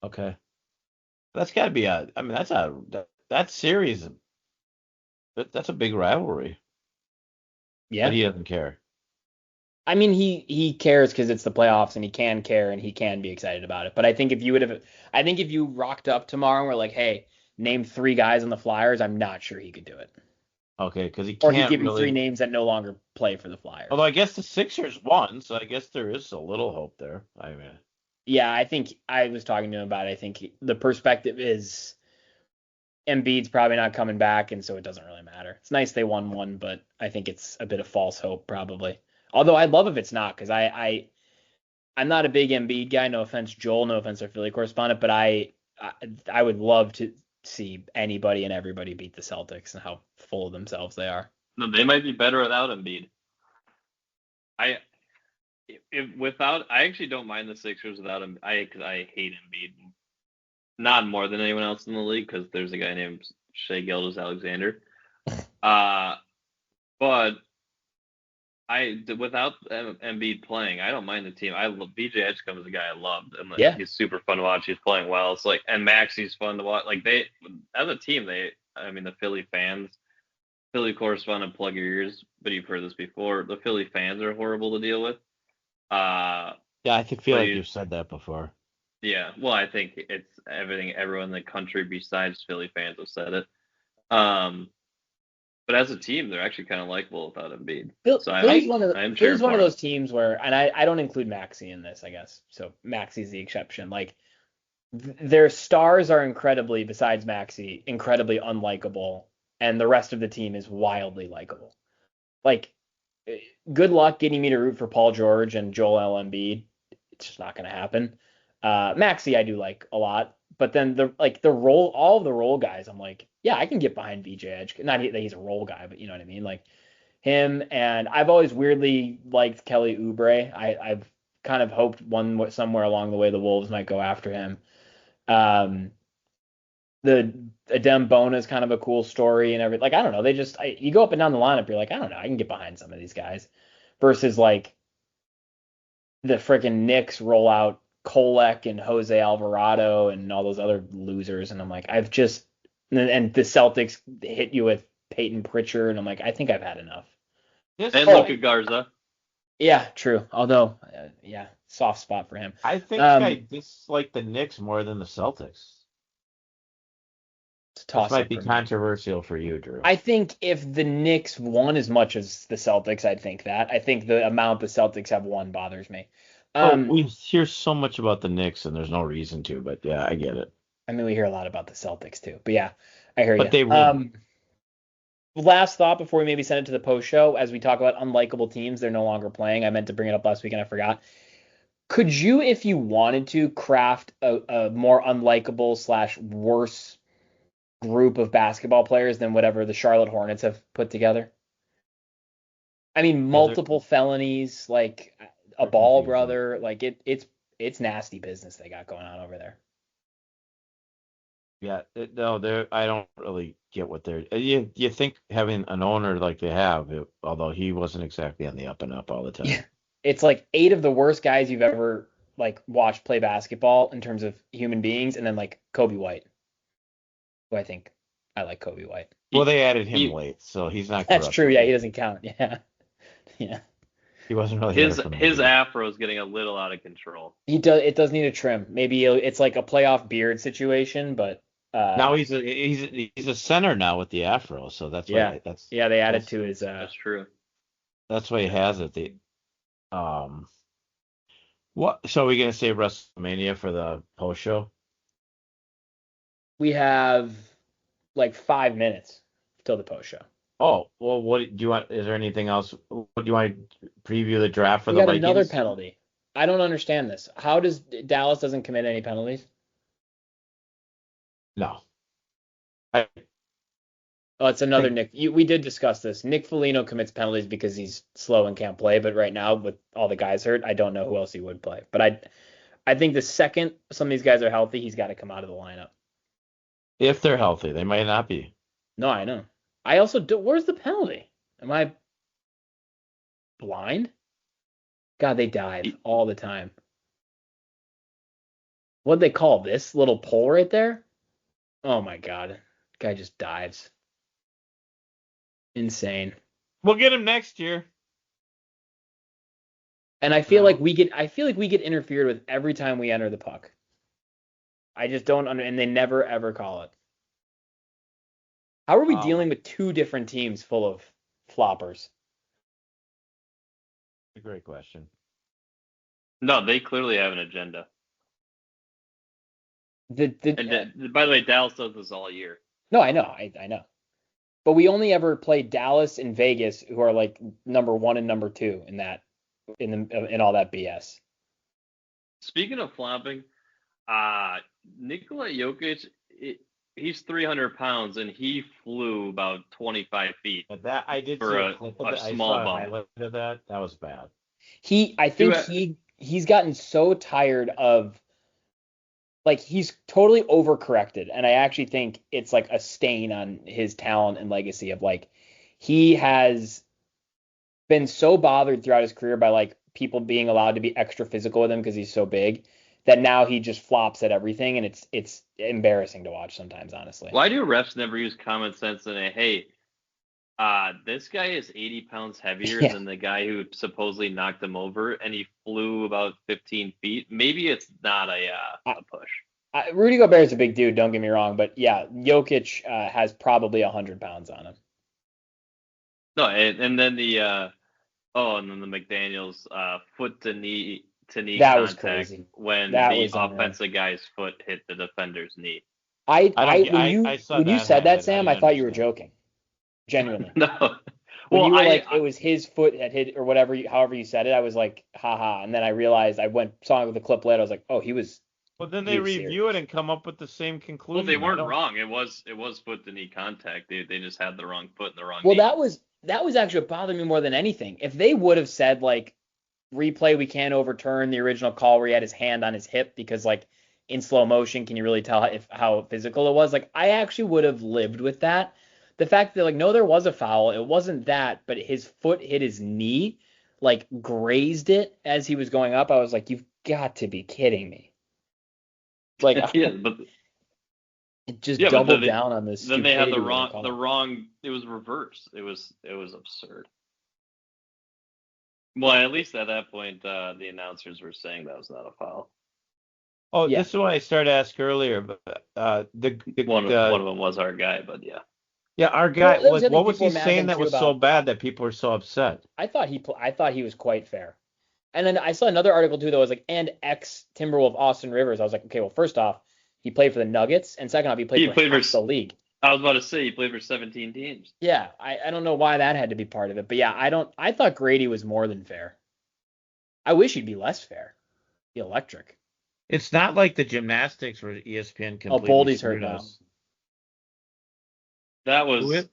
Okay, that's got to be a. I mean, that series. That's a big rivalry, but Yeah. he doesn't care. I mean, he cares because it's the playoffs and he can care and he can be excited about it. But I think if you rocked up tomorrow and were like, hey, name 3 guys on the Flyers, I'm not sure he could do it. Okay, because he Or he'd can't give you 3 really. names that no longer play for the Although Flyers. I guess the Sixers won, so I guess there is a little hope there. I mean, Yeah, I think I was talking to him about it. I think the perspective is, Embiid's probably not coming back, and so it doesn't really matter. It's nice they won one, but I think it's a bit of false hope probably. Although I'd love if it's not, because I'm not a big Embiid guy. No offense, Joel. No offense, our Philly correspondent. But I would love to see anybody and everybody beat the Celtics and how full of themselves they are. No, they might be better without Embiid. I actually don't mind the Sixers without him. Because I hate Embiid, not more than anyone else in the league. Because there's a guy named Shea Gilgeous-Alexander. But without Embiid playing, I don't mind the team. I love BJ Edgecombe is a guy I loved, and Yeah. he's super fun to watch. He's playing well. It's like, and Maxi's fun to watch. Like they, as a team, the Philly fans, Philly correspondent, plug your ears. But you've heard this before. The Philly fans are horrible to deal with. Yeah, I feel like you've said that before. Yeah, well, I think it's everything. Everyone in the country besides Philly fans have said it. But as a team, they're actually kind of likable without Embiid. Philly's one of those teams where, and I don't include Maxey in this, I guess. So Maxey's the exception. Like their stars are besides Maxey, incredibly unlikable, and the rest of the team is wildly likable. Like, good luck getting me to root for Paul George and Joel Embiid. It's just not going to happen. Maxey I do like a lot, but then all of the role guys, I'm like, yeah, I can get behind VJ Edge. Not that he's a role guy, but you know what I mean, like him. And I've always weirdly liked Kelly Oubre. I've kind of hoped somewhere along the way the Wolves might go after him. The Adem Bona is kind of a cool story and everything. Like, I don't know. You go up and down the lineup, you're like, I don't know. I can get behind some of these guys. Versus like the freaking Knicks roll out Kolek and Jose Alvarado and all those other losers. And I'm like, and the Celtics hit you with Peyton Pritchard. And I'm like, I think I've had enough. And Luka Garza. Yeah, true. Although, soft spot for him. I think I dislike the Knicks more than the Celtics. This might be controversial for you, Drew. I think if the Knicks won as much as the Celtics, I'd think that. I think the amount the Celtics have won bothers me. We hear so much about the Knicks, and there's no reason to, but yeah, I get it. I mean, we hear a lot about the Celtics too, but yeah, I hear you. But they win. Last thought before we maybe send it to the post show, as we talk about unlikable teams, they're no longer playing. I meant to bring it up last week and I forgot. Could you, if you wanted to, craft a more unlikable / worse group of basketball players than whatever the Charlotte Hornets have put together? I mean, multiple felonies, like a Ball brother, like it's nasty business they got going on over there. Yeah, I don't really get what they're. You think having an owner like they have, although he wasn't exactly on the up and up all the time. Yeah, it's like 8 of the worst guys you've ever like watched play basketball in terms of human beings, and then like Kobe White, who I think I like Kobe White. Well, they added him late, so he's not. That's true. Yeah, he doesn't count. Yeah. He wasn't really. His afro is getting a little out of control. It does need a trim. Maybe it's like a playoff beard situation, but now he's a center now with the afro, so that's why they added to his. That's true. That's why he has it. What? So are we gonna say WrestleMania for the post show? We have like 5 minutes till the post show. Oh, well, what do you want? Is there anything else? What do you want to preview the draft for the Vikings? Another penalty. I don't understand this. How does Dallas doesn't commit any penalties? No. It's another Nick. We did discuss this. Nick Foligno commits penalties because he's slow and can't play. But right now, with all the guys hurt, I don't know who else he would play. But I think the second some of these guys are healthy, he's got to come out of the lineup. If they're healthy, they might not be. No, I know. I also do. Where's the penalty? Am I blind? God, they dive all the time. What'd they call this little pole right there? Oh my God, guy just dives. Insane. We'll get him next year. And I feel like we get interfered with every time we enter the puck. I just don't and they never ever call it. How are we dealing with 2 different teams full of floppers? A great question. No, they clearly have an agenda. By the way, Dallas does this all year. No, I know, I know. But we only ever played Dallas and Vegas, who are like number 1 and number 2 in all that BS. Speaking of flopping, Nikola Jokic, he's 300 pounds and he flew about 25 feet But that I did see for a clip of a that. I small saw a bump. highlight of that. That was bad. I think Dude, he's gotten so tired of, like, he's totally overcorrected, and I actually think it's like a stain on his talent and legacy of, like, he has been so bothered throughout his career by, like, people being allowed to be extra physical with him because he's so big, that now he just flops at everything, and it's embarrassing to watch sometimes, honestly. why do refs never use common sense and say, hey, this guy is 80 pounds heavier Yeah. than the guy who supposedly knocked him over, and he flew about 15 feet. Maybe it's not a push. Rudy Gobert is a big dude, don't get me wrong, but yeah, Jokic has probably 100 pounds on him. No, and then and then the McDaniels foot to knee That was contact crazy. when That the was unreal. offensive guy's foot hit the defender's knee. I saw When you that said that, highlight. I Sam, I didn't thought you were understand. joking. Genuinely. No, When well, you were like, it was his foot that hit, or whatever, however you said it, I was like, haha. And then I realized, saw the clip later, I was like, oh, Well, then he they was review it serious. and come up with the same well, they conclusion. weren't wrong. It was foot to knee contact. They just had the wrong foot and the wrong Well, knee. that was actually what bothered me more than anything. If they would have said, like, replay, we can't overturn the original call where he had his hand on his hip because, like, in slow motion, can you really tell how physical it was? Like, I actually would have lived with that. The fact that, like, no, there was a foul. It wasn't that, but his foot hit his knee, like, grazed it as he was going up. I was like, you've got to be kidding me. Like, Yeah, but it just yeah, but doubled down on the then they had stupidity of the the call. wrong. It was reversed. It was absurd. Well, at least at that point, the announcers were saying that was not a foul. Oh, Yeah. this is what I started to ask earlier, but One of them was our guy, but yeah. yeah, our guy, Well, that was like, the other thing what was people he were mad at saying him that too was so about. bad that people were so upset? I thought he was quite fair. And then I saw another article too that was like, and ex Timberwolf Austin Rivers. I was like, okay, well, first off, he played for the Nuggets, and second off, he played for half the league. I was about to say he played for 17 teams. Yeah, I don't know why that had to be part of it, but yeah, I thought Grady was more than fair. I wish he'd be less fair. Be electric. It's not like the gymnastics where ESPN Oh, completely Boldy's hurt screwed now. us. That Who was is?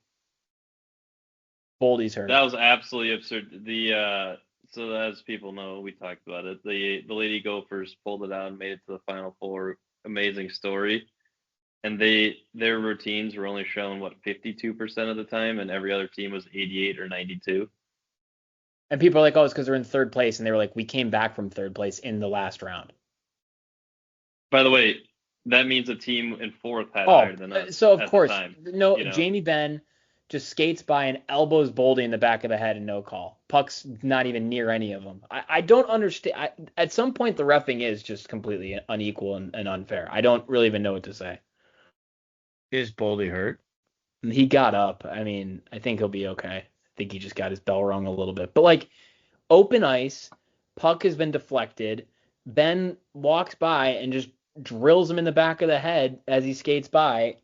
Boldy's hurt. that was absolutely absurd. So as people know, we talked about it. The Lady Gophers pulled it out and made it to the Final Four. Amazing story. And their routines were only shown 52% of the time, and every other team was 88 or 92. And people are like, oh, it's because they're in third place, and they were like, we came back from third place in the last round. By the way, that means a team in fourth had higher than us. So of at course, the time, no, Jamie Benn just skates by and elbows Boldy in the back of the head and no call. Puck's not even near any of them. I don't understand. At some point, the reffing is just completely unequal and unfair. I don't really even know what to say. Is Boldy hurt? He got up. I mean, I think he'll be okay. I think he just got his bell rung a little bit. But, like, open ice, puck has been deflected. Ben walks by and just drills him in the back of the head as he skates by.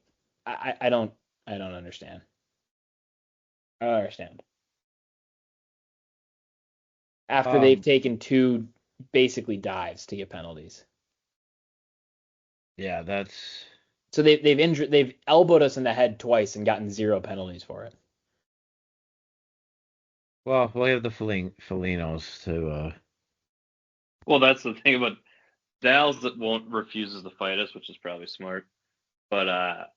I don't understand. I don't understand. After they've taken two basically dives to get penalties. Yeah, that's. So they've elbowed us in the head twice and gotten 0 penalties for it. Well, we have the Felinos to. Well, that's the thing about Dallas that refuses to fight us, which is probably smart. But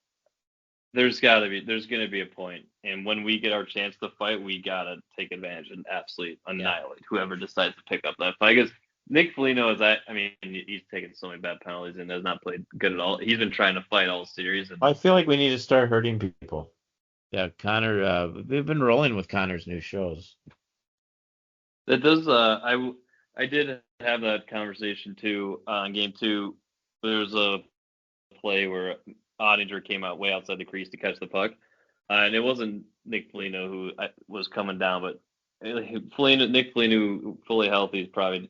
there's gonna be a point, and when we get our chance to fight, we gotta take advantage and absolutely annihilate whoever decides to pick up that fight. Because Nick Foligno he's taken so many bad penalties and has not played good at all. He's been trying to fight all series. And I feel like we need to start hurting people. Yeah, Connor. We've been rolling with Connor's new shows. that does. I did have that conversation too in game 2. There was a play where Ottinger came out way outside the crease to catch the puck. And it wasn't Nick Foligno who was coming down, but Nick Foligno, fully healthy, is probably,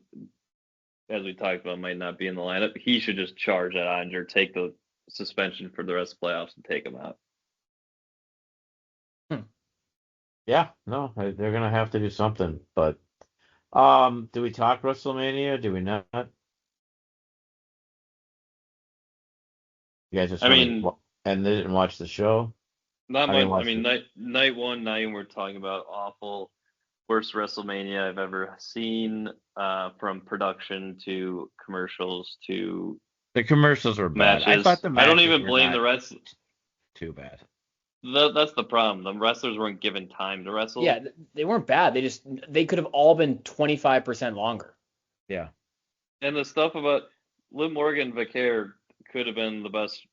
as we talked about, might not be in the lineup. He should just charge at Ottinger, take the suspension for the rest of the playoffs, and take him out. Yeah, no, they're gonna have to do something. But do we talk WrestleMania? Do we not? You guys just I want mean, to end it and watch the show? not I mean, much. I watch mean, it. night one, night we're talking about awful, worst WrestleMania I've ever seen, from production to commercials to The commercials were bad. I thought matches. the I don't matches even were blame not the rest. too bad. That's the problem. The wrestlers weren't given time to wrestle, Yeah, they weren't bad. They could have all been 25% longer. Yeah. and the stuff about Liv Morgan and Vaquer could have been the best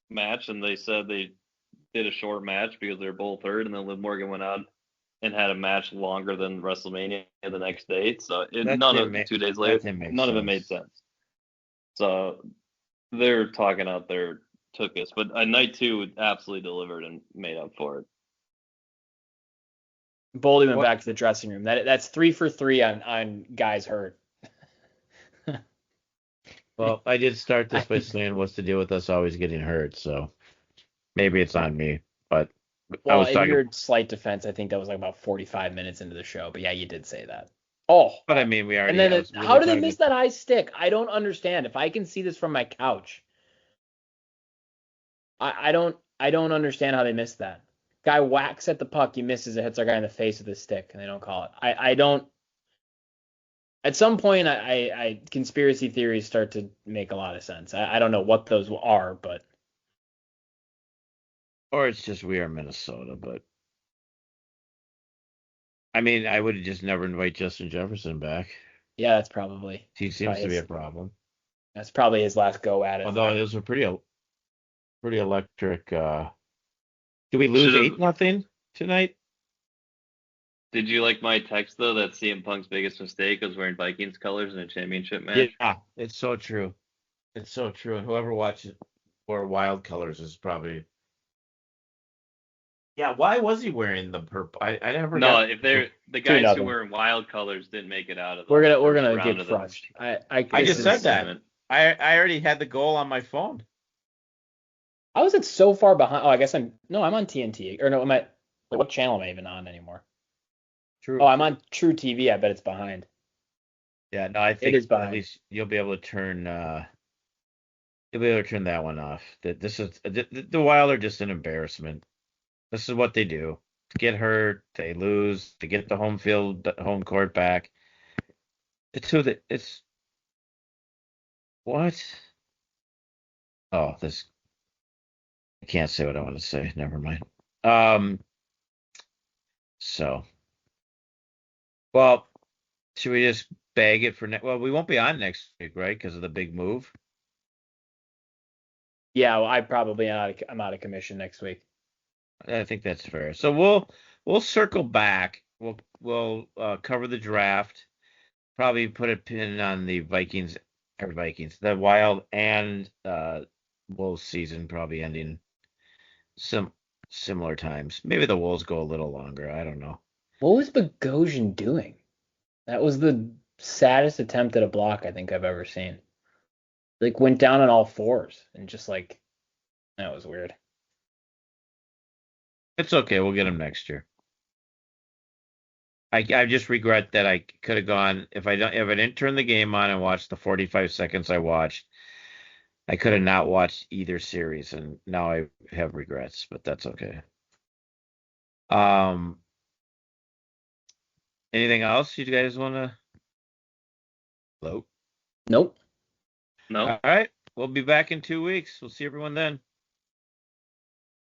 match, and they said they did a short match because they were both hurt, and then Liv Morgan went out and had a match longer than WrestleMania the next day. So That none didn't of make 2 days that later, didn't make none of it made sense. sense. So they're talking out there took us, but night two absolutely delivered and made up for it. Boldy went What? back to the dressing room. That's 3 for 3 on guys hurt. Well, I did start this by saying what's the deal with us always getting hurt, so maybe it's on me. But I Well, was in talking. your slight defense, I think that was like about 45 minutes into the show. But yeah, you did say that. Oh, But I mean, we and already. then We how were did they talking miss about. that high stick? I don't understand. If I can see this from my couch, I don't understand how they missed that. Guy whacks at the puck, he misses it, hits our guy in the face with his stick, and they don't call it. I don't. At some point, I conspiracy theories start to make a lot of sense. I don't know what those are, but Or it's just we are Minnesota, but I mean, I would just never invite Justin Jefferson back. yeah, He seems to be a problem. that's probably his last go at it. Although it was a pretty electric. Did we Should lose have. 8-0 tonight? Did you like my text though that CM Punk's biggest mistake was wearing Vikings colors in a championship match? Yeah, it's so true. It's so true. And whoever watches or Wild Colors is probably. Yeah, why was he wearing the purple? I never No, got. if they're the Two guys who nothing. were in wild colors didn't make it out of the We're first gonna round get of the. crushed. I This just said is. that. I already had the goal on my phone. How is it so far behind? Oh, I guess I'm on TNT or no, what channel am I even on anymore? True. Oh, I'm on True TV. I bet it's behind. Yeah, no, I It think is at behind. least you'll be able to turn. You'll be able to turn that one off. That this is the Wild are just an embarrassment. This is what they do. To get hurt, they lose. To get the home court back. It's what? Oh, this. I can't say what I want to say. Never mind. Um. So, well, should we just bag it for next? Well, we won't be on next week, right? Because of the big move. Yeah, well, I'm out of commission next week. I think that's fair. So we'll circle back. We'll cover the draft. Probably put a pin on the Vikings, the Wild and Wolves season probably ending some similar times. Maybe the Wolves go a little longer. I don't know. What was Bogosian doing? That was the saddest attempt at a block I think I've ever seen. Like went down on all fours and just like that was weird. It's okay. We'll get him next year. I just regret that I could have gone if I didn't turn the game on and watch the 45 seconds I watched. I could have not watched either series, and now I have regrets, but that's okay. Um, anything else you guys want to? Hello. Nope. No. All right, we'll be back in 2 weeks. We'll see everyone then.